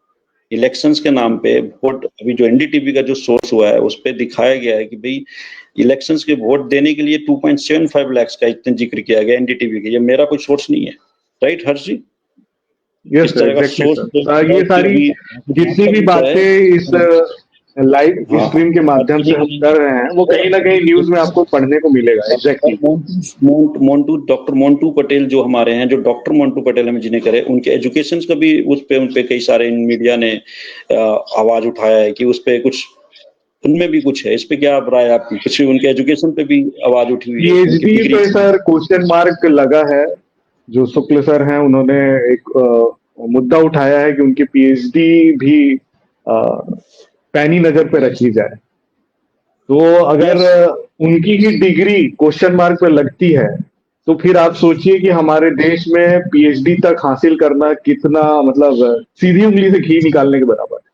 इलेक्शंस के नाम पे वोट, अभी जो एनडीटीवी का जो सोर्स हुआ है उस पर दिखाया गया है कि भाई इलेक्शंस के वोट देने के लिए 2.75 लाख का इतना जिक्र किया गया एनडीटीवी के। ये मेरा कोई सोर्स नहीं है, right Harsh ji? Yes sir, exactly sir. ये सारी जितनी भी बातें इस लाइव स्ट्रीम के माध्यम से हम कर रहे हैं वो कहीं ना कहीं न्यूज में आपको पढ़ने को मिलेगा। एग्जैक्टली। डॉक्टर मोंटू पटेल जो हमारे हैं, जो डॉक्टर मोंटू पटेल हमें जिन्हें करे, उनके एजुकेशन का भी उन पे कई सारे मीडिया ने आवाज उठाया है कि उस पे कुछ, उनमें भी कुछ है। इस पे क्या राय आपकी? कुछ उनके एजुकेशन पे भी आवाज उठी हुई है। पीएचडी पे सर क्वेश्चन मार्क लगा है। जो शुक्ल सर हैं उन्होंने एक मुद्दा उठाया है कि उनकी पीएचडी भी पैनी नजर पे रखी जाए। तो अगर उनकी ही डिग्री क्वेश्चन मार्क पे लगती है तो फिर आप सोचिए कि हमारे देश में पीएचडी तक हासिल करना कितना, मतलब सीधी उंगली से घी निकालने के बराबर है।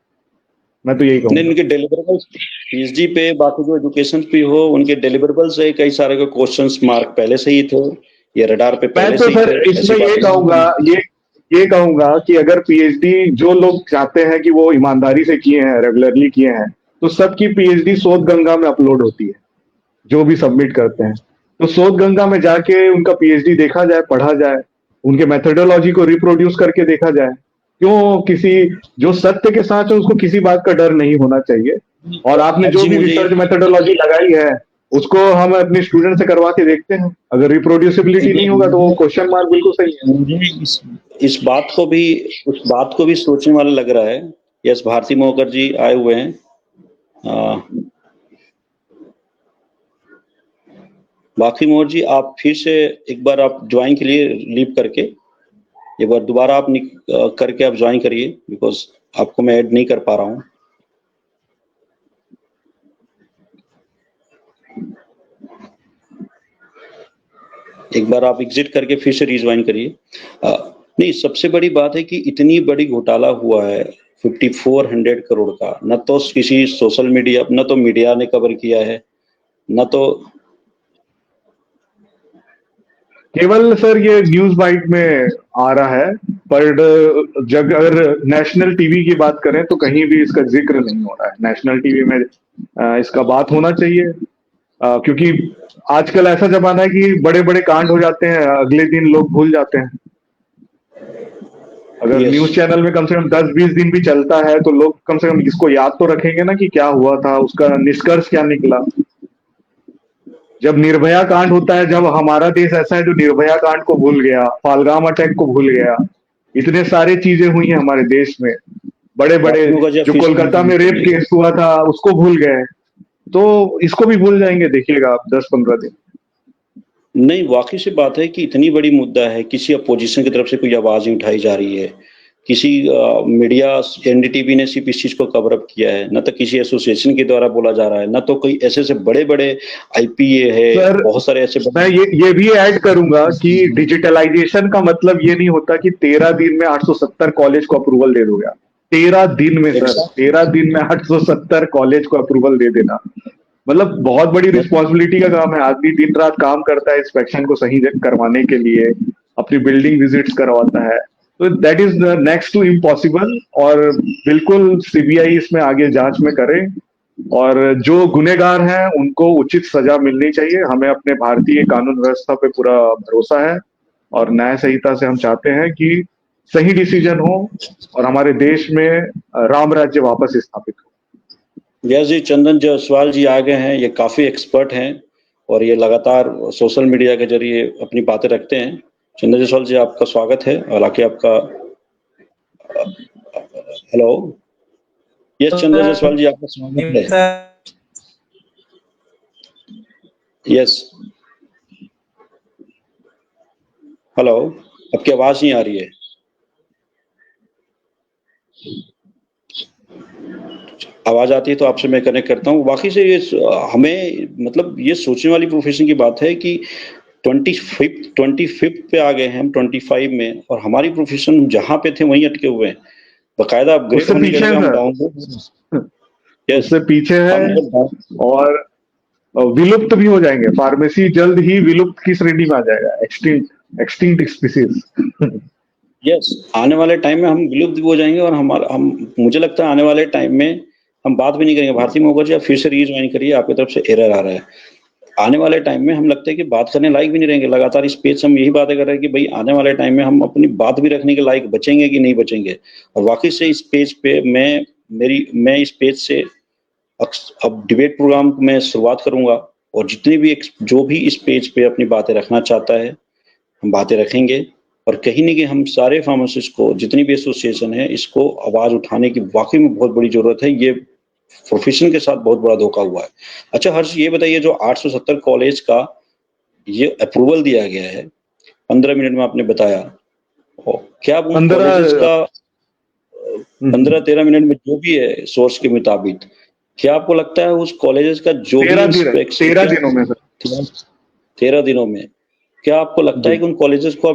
मैं तो यही कहूँगा। उनके डिलीवरेबल्स पीएचडी पे, बाकी जो एजुकेशन पे हो, उनके डिलीवरेबल्स से कई सारे के क्वेश्चंस मार्क पहले से ही थे, ये रडार पे पहले से ही थे। मैं तो सर इसमें ये कहूंगा कि अगर पीएचडी जो लोग चाहते हैं कि वो ईमानदारी से किए हैं, रेगुलरली किए हैं, तो सबकी पीएचडी शोध गंगा में अपलोड होती है। जो भी सबमिट करते हैं तो शोध गंगा में जाके उनका पीएचडी देखा जाए, पढ़ा जाए, उनके मेथोडोलॉजी को रिप्रोड्यूस करके देखा जाए। क्यों किसी जो सत्य के साथ है उसको किसी बात का डर नहीं होना चाहिए। और आपने जो भी रिसर्च मेथोडोलॉजी लगाई है उसको हम अपने स्टूडेंट से करवा के देखते हैं। अगर रिप्रोड्यूसिबिलिटी नहीं होगा तो वो क्वेश्चन मार्क बिल्कुल सही है। मुझे उस बात को भी सोचने वाला लग रहा है। यस, भारती मोहकर जी आए हुए हैं। बाकी मोहर जी, आप फिर से एक बार आप ज्वाइन के लिए लीव करके एक बार दोबारा आप करके आप ज्वाइन करिए, बिकॉज आपको मैं ऐड नहीं कर पा रहा हूँ। एक बार आप एग्जिट करके फिर से रिज्वाइन करिए। नहीं, सबसे बड़ी बात है कि इतनी बड़ी घोटाला हुआ है 5400 करोड़ का, न तो किसी सोशल मीडिया, न तो मीडिया ने कवर किया है, न तो केवल सर ये न्यूज बाइट में आ रहा है। पर जब अगर नेशनल टीवी की बात करें तो कहीं भी इसका जिक्र नहीं हो रहा है। नेशनल टीवी में इसका बात होना चाहिए, क्योंकि आजकल ऐसा जमाना है कि बड़े बड़े कांड हो जाते हैं, अगले दिन लोग भूल जाते हैं। अगर Yes. न्यूज चैनल में कम से कम 10-20 दिन भी चलता है तो लोग कम से कम इसको याद तो रखेंगे ना कि क्या हुआ था, उसका निष्कर्ष क्या निकला। जब निर्भया कांड होता है, जब हमारा देश ऐसा है जो निर्भया कांड को भूल गया, पहलगाम अटैक को भूल गया, इतने सारे चीजें हुई हैं हमारे देश में, बड़े बड़े, वाकिम का जो फिर कोलकाता में रेप केस हुआ था उसको भूल गए, तो इसको भी भूल जाएंगे, देखिएगा आप 10-15 दिन। नहीं, वाकई से बात है कि इतनी बड़ी मुद्दा है, किसी अपोजिशन की तरफ से कोई आवाज नहीं उठाई जा रही है, किसी मीडिया एनडीटीवी ने सिर्फ इस चीज को कवर अप किया है, न तो किसी एसोसिएशन के द्वारा बोला जा रहा है, न तो कोई ऐसे बड़े बड़े आईपीए है, सर, बहुत सारे ऐसे मैं ये भी ऐड करूंगा कि डिजिटलाइजेशन का मतलब ये नहीं होता कि 13 दिन में 870 कॉलेज को अप्रूवल दे दोगे। 13 दिन में सर, 13 दिन में 870 कॉलेज को अप्रूवल दे देना मतलब बहुत बड़ी रिस्पॉन्सिबिलिटी का काम है। आदमी दिन रात काम करता है इंस्पेक्शन को सही करवाने के लिए, अपनी बिल्डिंग विजिट्स करवाता है, तो that is next to impossible. और बिल्कुल सीबीआई इसमें आगे जांच में करे और जो गुनहगार हैं उनको उचित सजा मिलनी चाहिए। हमें अपने भारतीय कानून व्यवस्था पे पूरा भरोसा है और न्याय संहिता से हम चाहते हैं कि सही डिसीजन हो और हमारे देश में राम राज्य वापस स्थापित हो। व्यास जी, चंदन जायसवाल जी आ गए हैं, ये काफी एक्सपर्ट हैं और ये लगातार सोशल मीडिया के जरिए अपनी बातें रखते हैं। चंदन जायसवाल जी, आपका स्वागत है। हालांकि आपका हेलो, यस चंदन जायसवाल जी, आपका स्वागत है। यस, हेलो, आपकी आवाज नहीं आ रही है। आवाज आती है तो आपसे मैं कनेक्ट करता हूँ। वाकई से ये हमें मतलब ये सोचने वाली प्रोफेशन की बात है कि 25 पे आ गए हैं हम 25 में, और हमारी प्रोफेशन जहां पे थे वहीं अटके हुए हैं। बकायदा अपग्रेड होने के हम डाउन उससे पीछे है और विलुप्त भी हो जाएंगे। फार्मेसी जल्द ही विलुप्त की श्रेणी में आ जाएगा, एक्सटिंक्ट स्पीसीज। यस, आने वाले टाइम में हम विलुप्त भी हो जाएंगे और हम मुझे लगता है आने वाले टाइम में हम बात भी नहीं करेंगे। भारती मुखर्जी, आप फिर से रीज्वाइन करिए, आपकी तरफ से एरर आ रहा है। आने वाले टाइम में हम लगता है कि बात करने लायक भी नहीं रहेंगे। लगातार इस पेज से हम यही बातें कर रहे हैं कि भाई आने वाले टाइम में हम अपनी बात भी रखने के लायक बचेंगे कि नहीं बचेंगे। और वाकई से इस पेज पे मैं इस पेज से अब डिबेट प्रोग्राम में शुरुआत करूंगा और जितने भी जो भी इस पेज पे अपनी बातें रखना चाहता है हम बातें रखेंगे। और कहीं ना कहीं हम सारे फार्मासिस्ट को, जितनी भी एसोसिएशन है, इसको आवाज उठाने की वाकई में बहुत बड़ी जरूरत है। ये प्रोफेशन के साथ बहुत बड़ा धोखा हुआ है। अच्छा हर्ष, ये बताइए, जो 870 कॉलेज का ये अप्रूवल दिया गया है 15 मिनट में आपने बताया, क्या आप उन कॉलेजेस का 15-13 मिनट में जो भी है सोर्स के मुताबिक, क्या आपको लगता है उस कॉलेजेस का जो भी 13 दिनों में सर, 13 दिनों में, क्या आपको लगता है कि उन कॉलेजेस को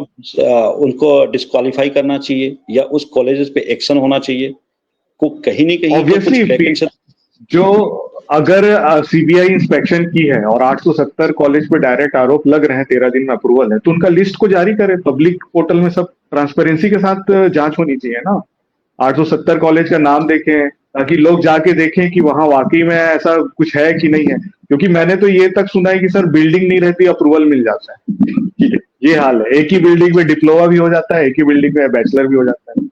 उनको डिस्क्वालीफाई करना चाहिए या उस कॉलेजेस पे एक्शन होना चाहिए? को कहीं नहीं कहीं तो कुछ जो अगर सीबीआई इंस्पेक्शन की है और 870 कॉलेज पे डायरेक्ट आरोप लग रहे हैं, 13 दिन में अप्रूवल है, तो उनका लिस्ट को जारी करें पब्लिक पोर्टल में। सब ट्रांसपेरेंसी के साथ जांच होनी चाहिए ना। 870 कॉलेज का नाम देखें ताकि लोग जाके देखें कि वहां वाकई में ऐसा कुछ है कि नहीं है। क्योंकि मैंने तो ये तक सुना है कि सर बिल्डिंग नहीं रहती, अप्रूवल मिल जाता है। ये हाल है, एक ही बिल्डिंग में डिप्लोमा भी हो जाता है, एक ही बिल्डिंग में बैचलर भी हो जाता है।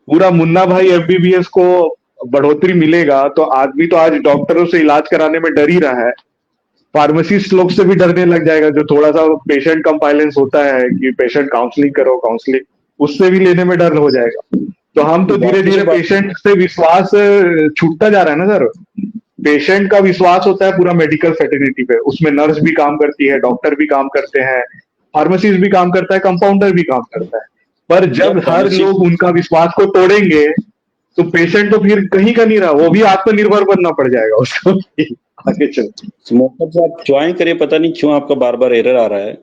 पूरा मुन्ना भाई एमबीबीएस को बढ़ोतरी मिलेगा तो आदमी तो आज डॉक्टरों से इलाज कराने में डर ही रहा है, फार्मासिस्ट लोग से भी डरने लग जाएगा। जो थोड़ा सा पेशेंट कंपाइलेंस होता है कि पेशेंट काउंसलिंग करो, काउंसलिंग, उससे भी लेने में डर हो जाएगा। तो हम तो धीरे धीरे पेशेंट से विश्वास छूटता जा रहा है ना सर। पेशेंट का विश्वास होता है पूरा मेडिकल फैटर्निटी पे, उसमें नर्स भी काम करती है, डॉक्टर भी काम करते हैं, फार्मासिस्ट भी काम करता है, कंपाउंडर भी काम करता है। पर जब हर लोग उनका विश्वास को तोड़ेंगे तो पेशेंट तो फिर कहीं का नहीं रहा, वो भी आत्मनिर्भर बनना पड़ जाएगा उसको। आगे चलते आप ज्वाइन करिए, पता नहीं क्यों आपका बार बार एरर आ रहा है।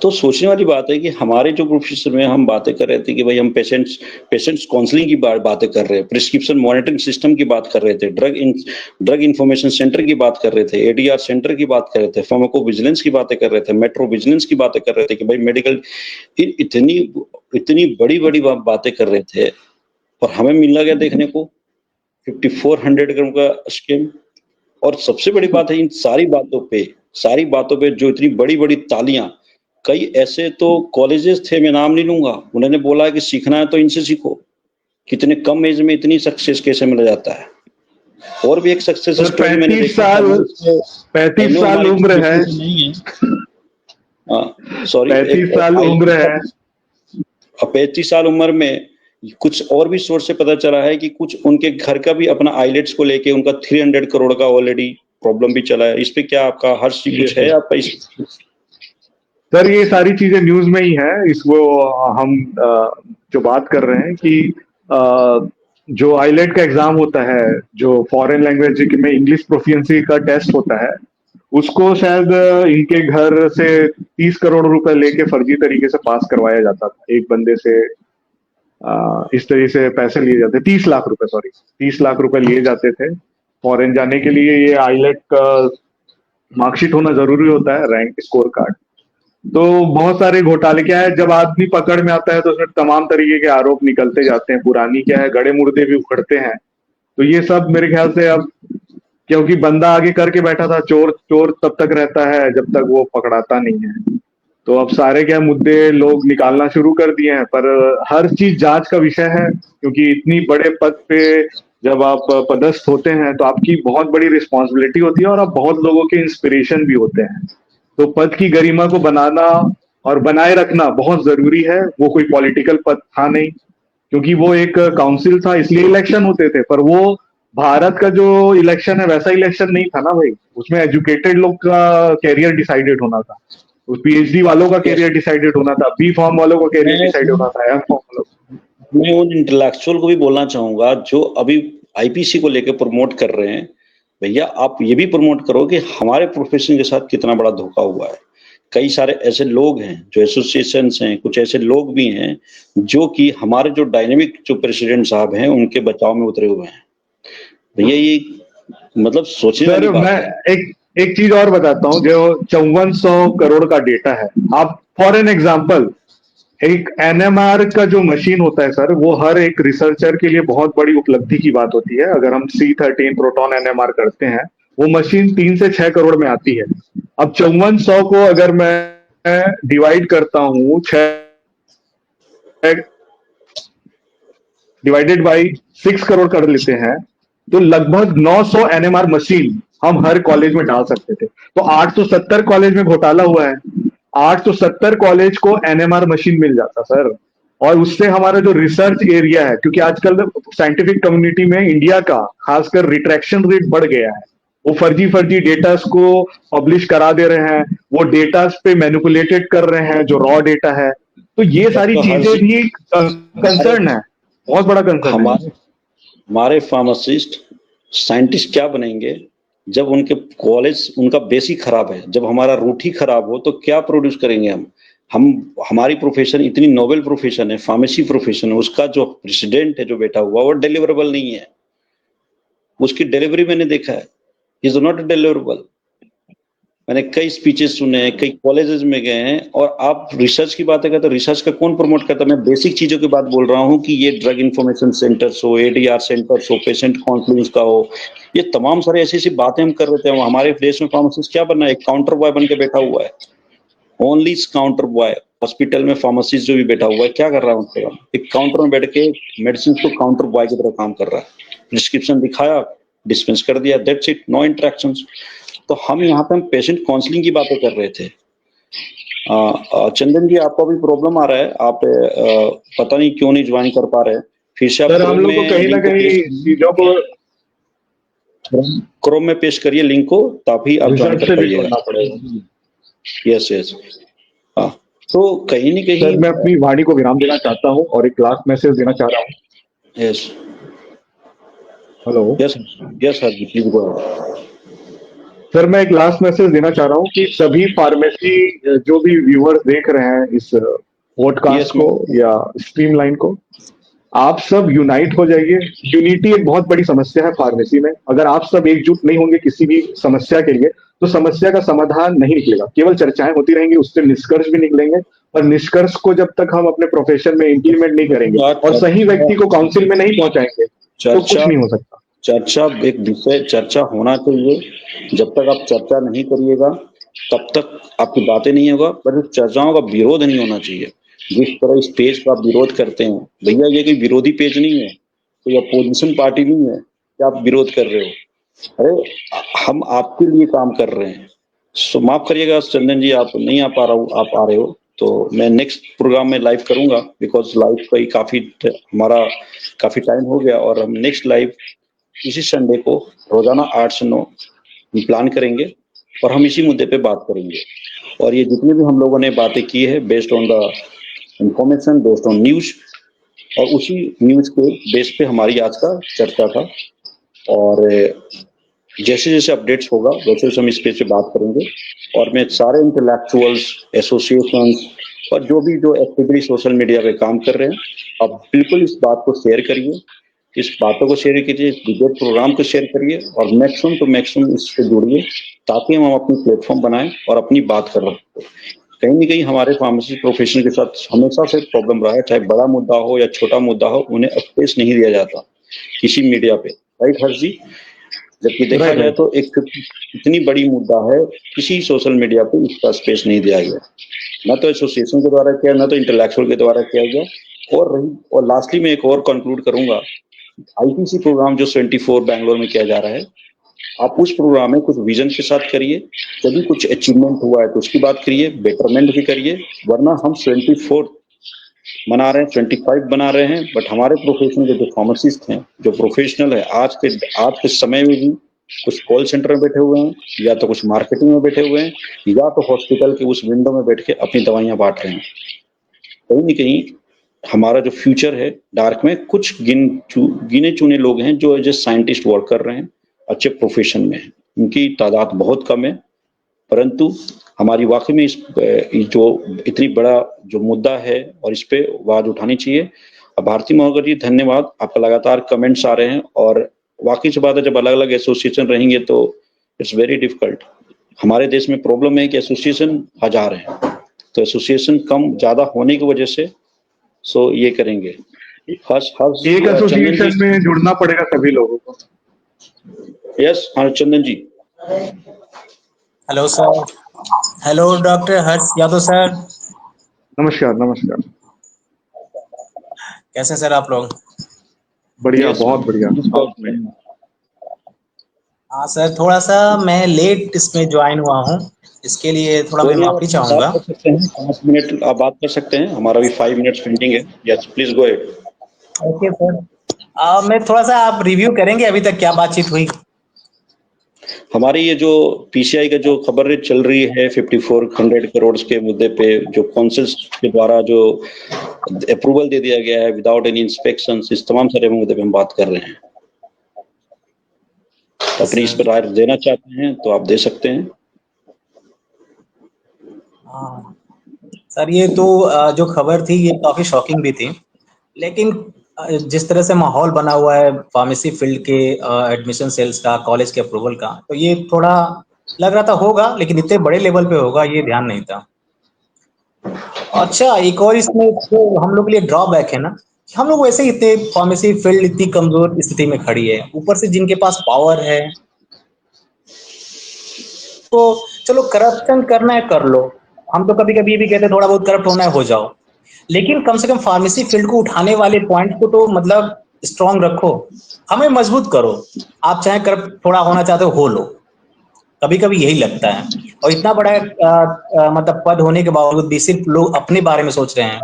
तो सोचने वाली बात है कि हमारे जो प्रोफेसर में हम बातें कर रहे थे कि भाई हम पेशेंट्स काउंसलिंग की बातें कर रहे हैं, प्रिस्क्रिप्शन मॉनिटरिंग सिस्टम की बात कर रहे थे, ड्रग इंफॉर्मेशन सेंटर की बात कर रहे थे, एडीआर सेंटर की बात कर रहे थे, फार्माको विजिलेंस की बातें कर रहे थे, मेट्रो विजिलेंस की बातें कर रहे थे कि भाई मेडिकल इतनी बड़ी बड़ी बातें कर रहे थे, और हमें मिला गया देखने को 5400 करोड़ का स्कीम। और सबसे बड़ी बात है, इन सारी बातों पे जो इतनी बड़ी बड़ी तालियां कई ऐसे तो कॉलेजेस थे, मैं नाम नहीं लूंगा, उन्होंने बोला कि सीखना है तो इनसे सीखो। कितने कम एज में इतनी सक्सेस कैसे मिल जाता है। और भी एक सक्सेस सर स्टोरी मैंने 35 देखा साल था, 35 साल उम्र है, सॉरी 35 साल उम्र है। 35 साल उम्र में कुछ और भी सोर्स से पता चला है कि कुछ उनके घर का भी अपना आइलेट्स को लेके उनका 300 करोड़ का ऑलरेडी प्रॉब्लम भी चला है। इस पे क्या आपका हर्ष जी कुछ है आपका इस? सर ये सारी चीजें न्यूज में ही है। इसको हम जो बात कर रहे हैं कि जो आइलेट का एग्जाम होता है, जो फॉरेन लैंग्वेज में इंग्लिश प्रोफिशिएंसी का टेस्ट होता है, उसको शायद इनके घर से 30 करोड़ रुपए लेके फर्जी तरीके से पास करवाया जाता था। एक बंदे से इस तरीके से पैसे लिए जाते, 30 लाख रुपए, सॉरी 30 लाख रुपए लिए जाते थे फॉरेन जाने के लिए। ये आइलेट का मार्कशीट होना जरूरी होता है, रैंक स्कोर कार्ड। तो बहुत सारे घोटाले, क्या है, जब आदमी पकड़ में आता है तो उसमें तमाम तरीके के आरोप निकलते जाते हैं। पुरानी क्या है, गड़े मुर्दे भी उखड़ते हैं। तो ये सब मेरे ख्याल से अब, क्योंकि बंदा आगे करके बैठा था, चोर चोर तब तक रहता है जब तक वो पकड़ाता नहीं है। तो अब सारे क्या मुद्दे लोग निकालना शुरू कर दिए हैं, पर हर चीज जांच का विषय है, क्योंकि इतनी बड़े पद पे जब आप पदस्थ होते हैं तो आपकी बहुत बड़ी रिस्पॉन्सिबिलिटी होती है और आप बहुत लोगों के इंस्पिरेशन भी होते हैं। तो पद की गरिमा को बनाना और बनाए रखना बहुत जरूरी है। वो कोई पॉलिटिकल पद था नहीं, क्योंकि वो एक काउंसिल था, इसलिए इलेक्शन होते थे। पर वो भारत का जो इलेक्शन है वैसा इलेक्शन नहीं था ना भाई। उसमें एजुकेटेड लोग का कैरियर डिसाइडेड होना था, उस पीएचडी वालों का कैरियर डिसाइडेड होना था, बी फॉर्म वालों का कैरियर डिसाइडेड होना था, एम फॉर्म वालों का। मैं उन इंटेलेक्चुअल को भी बोलना चाहूंगा जो अभी आईपीसी को लेकर प्रमोट कर रहे हैं, भैया आप ये भी प्रमोट करो कि हमारे प्रोफेशन के साथ कितना बड़ा धोखा हुआ है। कई सारे ऐसे लोग हैं जो एसोसिएशंस हैं, कुछ ऐसे लोग भी हैं जो कि हमारे जो डायनेमिक जो प्रेसिडेंट साहब हैं उनके बचाव में उतरे हुए हैं। भैया ये मतलब सोचने वाली सर बात मैं है। एक चीज और बताता हूँ। जो 5400 करोड़ का डेटा है, आप फॉर एन एग्जाम्पल, एक एनएमआर का जो मशीन होता है सर, वो हर एक रिसर्चर के लिए बहुत बड़ी उपलब्धि की बात होती है। अगर हम C13 प्रोटॉन एनएमआर करते हैं, वो मशीन 3 से 6 करोड़ में आती है। अब 5400 को अगर मैं डिवाइड करता हूँ 6 डिवाइडेड बाई 6 करोड़ कर लेते हैं, तो लगभग 900 एनएमआर मशीन हम हर कॉलेज में डाल सकते थे। तो 870 कॉलेज में घोटाला हुआ है, 870 कॉलेज को एनएमआर मशीन मिल जाता सर। और उससे हमारा जो रिसर्च एरिया है, क्योंकि आजकल साइंटिफिक कम्युनिटी में इंडिया का खासकर रिट्रैक्शन रेट बढ़ गया है। वो फर्जी फर्जी डेटास को पब्लिश करा दे रहे हैं, वो डेटास पे मैनिपुलेटेड कर रहे हैं जो रॉ डेटा है। तो ये सारी तो चीजें भी कंसर्न है, बहुत बड़ा कंसर्न है। हमारे फार्मासिस्ट साइंटिस्ट क्या बनेंगे जब उनके कॉलेज उनका बेसिक खराब है, जब हमारा रूट ही खराब हो तो क्या प्रोड्यूस करेंगे हम हमारी प्रोफेशन इतनी नोबेल प्रोफेशन है, फार्मेसी प्रोफेशन है, उसका जो प्रेसिडेंट है जो बैठा हुआ वो डिलीवरेबल नहीं है। उसकी डिलीवरी मैंने देखा है, इज नॉट डिलीवरेबल। मैंने कई स्पीचेस सुने हैं, कई कॉलेजेस में गए हैं, और आप रिसर्च की बातें करते हो, रिसर्च का कौन प्रमोट करता है? मैं बेसिक चीजों की बात बोल रहा हूँ कि ये ड्रग इंफॉर्मेशन सेंटर्स हो, एडीआर सेंटर्स हो, पेशेंट काउंसलिंग का हो, ये तमाम सारे ऐसी ऐसी बातें हम कर रहे थे। हमारे देश में फार्मासिस्ट क्या बनना है? एक काउंटर बॉय बन के बैठा हुआ है, ओनली काउंटर बॉय। हॉस्पिटल में फार्मासिस्ट जो भी बैठा हुआ है क्या कर रहा है? उसका एक काउंटर में बैठ के मेडिसिन को काउंटर बॉय की तरह काम कर रहा है, प्रिस्क्रिप्शन दिखाया, डिस्पेंस कर दिया, दैट्स इट, नो इंटरेक्शंस। तो हम यहाँ पे हम पेशेंट काउंसलिंग की बातें कर रहे थे। चंदन जी आपका भी प्रॉब्लम आ रहा है, आप पता नहीं क्यों नहीं ज्वाइन कर पा रहे। फिर से आप हम लोग को कहीं ना कहीं चीजों को क्रोम में पेश करिए लिंक को, तभी आप ज्वाइन कर पाइएगा। Yes yes. हाँ, तो कहीं ना कहीं सर मैं अपनी वाणी को विराम देना चाहता हूँ और एक लास्ट मैसेज देना चाह रहा हूँ। Yes hello. Yes yes sir, please go. Sir मैं एक लास्ट मैसेज देना चाह रहा हूँ कि सभी फार्मेसी जो भी व्यूअर्स देख रहे हैं इस पॉडकास्ट को या स्ट्रीमलाइन को, आप सब यूनाइट हो जाइए। यूनिटी एक बहुत बड़ी समस्या है फार्मेसी में। अगर आप सब एकजुट नहीं होंगे किसी भी समस्या के लिए, तो समस्या का समाधान नहीं निकलेगा। केवल चर्चाएं होती रहेंगी, उससे निष्कर्ष भी निकलेंगे, पर निष्कर्ष को जब तक हम अपने प्रोफेशन में इंप्लीमेंट नहीं करेंगे और सही व्यक्ति को काउंसिल में नहीं पहुंचाएंगे तो कुछ नहीं हो सकता। चर्चा एक विषय, चर्चा होना चाहिए। जब तक आप चर्चा नहीं करिएगा तब तक आपकी बातें नहीं होगा, पर चर्चाओं का विरोध नहीं होना चाहिए। जिस तरह इस पेज का आप विरोध करते हैं, भैया ये कोई विरोधी पेज नहीं है, कोई अपोजिशन पार्टी नहीं है कि आप विरोध कर रहे हो। अरे हम आपके लिए काम कर रहे हैं। सो माफ करिएगा चंदन जी, आप नहीं आ पा रहा हूँ, आप आ रहे हो तो मैं नेक्स्ट प्रोग्राम में लाइव करूंगा, बिकॉज लाइव का ही हमारा काफी टाइम हो गया, और हम नेक्स्ट लाइव इसी संडे को रोजाना 8 से 9 हम प्लान करेंगे और हम इसी मुद्दे पे बात करेंगे। और ये जितनी भी हम लोगों ने बातें की है based on the information, based on news, और उसी न्यूज के बेस पे हमारी आज का चर्चा था। और जैसे जैसे अपडेट्स होगा वैसे वैसे हम इस पेज पे बात करेंगे। और मैं सारे इंटेलेक्चुअल्स, एसोसिएशंस और जो एक्टिवली सोशल मीडिया पे काम कर रहे हैं, आप बिल्कुल इस बात को शेयर करिए, इस बातों को शेयर कीजिए, इस डिबेट प्रोग्राम को शेयर करिए, और मैक्सिमम टू मैक्सिमम इससे जुड़िए, ताकि हम अपनी प्लेटफॉर्म बनाएं और अपनी बात कर रहे। कहीं ना कहीं हमारे फार्मेसी प्रोफेशन के साथ हमेशा से प्रॉब्लम रहा है, चाहे बड़ा मुद्दा हो या छोटा मुद्दा हो, उन्हें स्पेस नहीं दिया जाता किसी मीडिया पे, राइट हर्ष जी? जबकि देखा जाए तो एक इतनी बड़ी मुद्दा है, किसी सोशल मीडिया पे इसका स्पेस नहीं दिया गया, ना तो एसोसिएशन के द्वारा किया, ना तो इंटेलेक्चुअल के द्वारा किया गया। और लास्टली में एक और कंक्लूड करूंगा, आईपीसी प्रोग्राम जो 24 बैंगलोर में किया जा रहा है, आप उस प्रोग्राम में कुछ विजन के साथ करिए, यदि कुछ अचीवमेंट हुआ है तो उसकी बात करिए, बेटरमेंट भी करिए, वरना हम 24 मना रहे हैं, 25 बना रहे हैं, बट हमारे प्रोफेशन के जो फार्मासिस्ट हैं, जो प्रोफेशनल है, आज के समय में भी कुछ कॉल सेंटर में बैठे हुए हैं, या तो कुछ मार्केटिंग में बैठे हुए हैं, या तो हॉस्पिटल के उस विंडो में बैठ के अपनी दवाइयां बांट रहे हैं। कहीं न कहीं हमारा जो फ्यूचर है डार्क में, कुछ गिने चुने लोग हैं जो एज ए साइंटिस्ट वर्क कर रहे हैं, अच्छे प्रोफेशन में हैं, उनकी तादाद बहुत कम है। परंतु हमारी वाकई में इस जो इतनी बड़ा जो मुद्दा है और इस पे आवाज उठानी चाहिए। भारती महोदय जी धन्यवाद, आपका लगातार कमेंट्स आ रहे हैं, और वाकई से बात है, जब अलग अलग एसोसिएशन रहेंगे तो इट्स वेरी डिफिकल्ट। हमारे देश में प्रॉब्लम है कि एसोसिएशन हजार है, तो एसोसिएशन कम ज्यादा होने की वजह से सो ये करेंगे। एक एसोसिएशन में जुड़ना पड़ेगा सभी लोगों को। यस चंदन जी। Hello sir, hello doctor Harsh Yadav sir. नमस्कार नमस्कार। कैसे सर आप लोग? बढ़िया, बहुत बढ़िया। हाँ सर, थोड़ा सा मैं लेट इसमें ज्वाइन हुआ हूँ, इसके लिए थोड़ा मैं माफी चाहूंगा। 5 मिनट आप बात कर सकते हैं, हमारा भी 5 मिनट्स पेंडिंग है। Yes please go ahead. Okay sir, मैं थोड़ा सा, आप रिव्यू करेंगे अभी तक क्या बातचीत हुई? हमारी ये जो पीसीआई का जो खबर चल रही है 5400 करोड़ के मुद्दे पे, जो काउंसिल्स के द्वारा जो अप्रूवल दे दिया गया है विदाउट एनी इंस्पेक्शंस, इस तमाम सारे मुद्दे पे हम बात कर रहे हैं। अपनी इस पर राय देना चाहते हैं तो आप दे सकते हैं। हाँ सर, ये तो जो खबर थी ये काफी शॉकिंग भी थी, लेकिन जिस तरह से माहौल बना हुआ है फार्मेसी फील्ड के एडमिशन सेल्स का, कॉलेज के अप्रूवल का, तो ये थोड़ा लग रहा था होगा, लेकिन इतने बड़े लेवल पे होगा ये ध्यान नहीं था। अच्छा, एक और इसमें तो हम लोग के लिए ड्रॉबैक है ना, हम लोग वैसे ही इतने, फार्मेसी फील्ड इतनी कमजोर स्थिति में खड़ी है, ऊपर से जिनके पास पावर है, तो चलो करप्शन करना है कर लो, हम तो कभी कभी ये भी कहते हैं थोड़ा बहुत करप्ट होना है हो जाओ, लेकिन कम से कम फार्मेसी फील्ड को उठाने वाले पॉइंट को तो मतलब स्ट्रांग रखो, हमें मजबूत करो। आप चाहे करप्ट थोड़ा होना चाहते हो लो, कभी कभी यही लगता है। और इतना बड़ा मतलब पद होने के बावजूद भी सिर्फ लोग अपने बारे में सोच रहे हैं,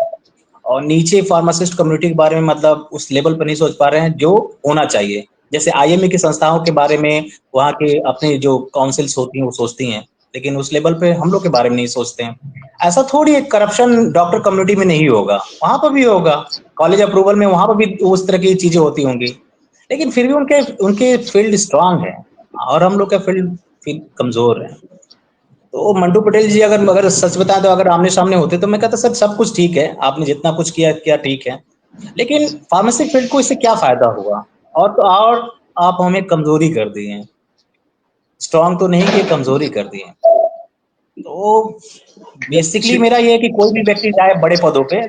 और नीचे फार्मासिस्ट कम्युनिटी के बारे में मतलब उस लेवल पर नहीं सोच पा रहे हैं जो होना चाहिए। जैसे आईएमए की संस्थाओं के बारे में वहाँ के अपने जो काउंसिल्स होती हैं वो सोचती हैं, लेकिन उस लेवल पे हम लोग के बारे में नहीं सोचते हैं। ऐसा थोड़ी एक करप्शन डॉक्टर कम्युनिटी में नहीं होगा, वहां पर भी होगा, कॉलेज अप्रूवल में वहां पर भी उस तरह की चीजें होती होंगी, लेकिन फिर भी उनके उनके फील्ड स्ट्रांग है और हम लोग का फील्ड कमजोर है। तो मंटू पटेल जी अगर सच बताएं तो अगर आमने सामने होते तो मैं कहता सर सब कुछ ठीक है, आपने जितना कुछ किया ठीक है, लेकिन फार्मेसी फील्ड को इससे क्या फायदा हुआ? और तो और आप हमें कमजोरी कर दिए, स्ट्रांग तो नहीं किए, कमजोरी कर दिए। तो बेसिकली मेरा ये है कि कोई भी व्यक्ति जाए बड़े पदों पे,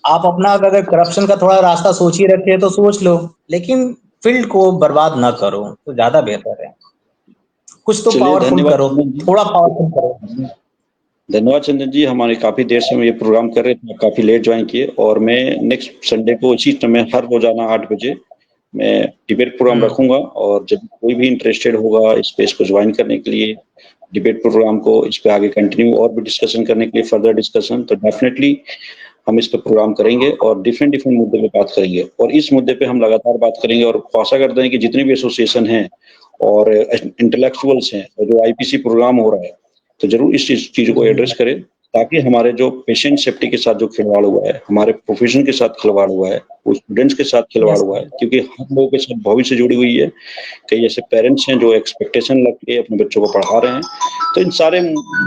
आप अपना अगर करप्शन का थोड़ा रास्ता सोच ही रखे तो सोच लो, लेकिन फील्ड को बर्बाद ना करो तो ज्यादा बेहतर है। कुछ तो चलिए, पावरफुल धन्यवाद करो, चंदन जी। थोड़ा पावरफुल करो। धन्यवाद चंदन जी, हमारे काफी देर से हम ये प्रोग्राम कर रहे थे, काफी लेट ज्वाइन किए, और मैं नेक्स्ट संडे को इसी समय हर रोजाना 8 बजे मैं डिबेट प्रोग्राम रखूंगा, और जब कोई भी इंटरेस्टेड होगा इस पे इसको ज्वाइन करने के लिए, डिबेट प्रोग्राम को इस पे आगे कंटिन्यू और भी डिस्कशन करने के लिए, फर्दर डिस्कशन, तो डेफिनेटली हम इस पे प्रोग्राम करेंगे और डिफरेंट डिफरेंट मुद्दे पे बात करेंगे, और इस मुद्दे पे हम लगातार बात करेंगे। और आशा करते हैं कि जितने भी एसोसिएशन हैं और इंटेलेक्चुअल्स हैं, और जो आईपीसी प्रोग्राम हो रहा है, तो जरूर इस चीज को एड्रेस करें, ताकि हमारे जो पेशेंट सेफ्टी के साथ जो खिलवाड़ हुआ है, हमारे प्रोफेशन के साथ खिलवाड़ हुआ है, वो स्टूडेंट्स के साथ खिलवाड़ Yes, हुआ है, क्योंकि हम लोगों के साथ भविष्य जुड़ी हुई है। कई ऐसे पेरेंट्स हैं जो एक्सपेक्टेशन रख के अपने बच्चों को पढ़ा रहे हैं, तो इन सारे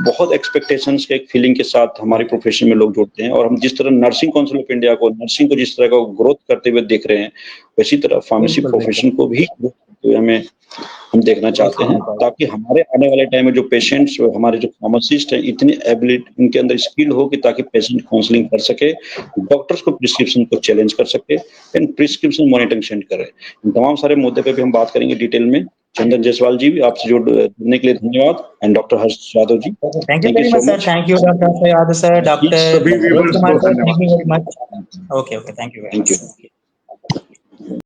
बहुत एक्सपेक्टेशंस के एक फीलिंग के साथ हमारे प्रोफेशन में लोग जुड़ते हैं, और हम जिस तरह नर्सिंग काउंसिल ऑफ इंडिया को, नर्सिंग को जिस तरह का ग्रोथ करते हुए देख रहे हैं, वैसी तरह फार्मेसी बिल्कुल प्रोफेशन बिल्कुल। को भी growth करते हुए हमें हम देखना चाहते हैं, ताकि हमारे आने वाले टाइम में जो पेशेंट्स, हमारे जो फार्मासिस्ट हैं, इतनी एबिलिटी उनके अंदर स्किल हो कि ताकि पेशेंट काउंसलिंग कर सके, डॉक्टर्स को प्रिस्क्रिप्शन को चैलेंज कर सके, एंड प्रिस्क्रिप्शन मॉनिटरिंग सेंड करे। इन तमाम सारे मुद्दे पे भी हम बात करेंगे डिटेल में। चंदन जायसवाल जी, आपसे जुड़ने के लिए धन्यवाद, and doctor Harsh Yadav ji, thank you thank you very so much sir, much. Thank you doctor Yadav sir, doctor सभी रोहित व्यूवर्स कुमार को सर, थैंक धन्यवाद। You very much. Okay okay, thank you very thank much you. Sir.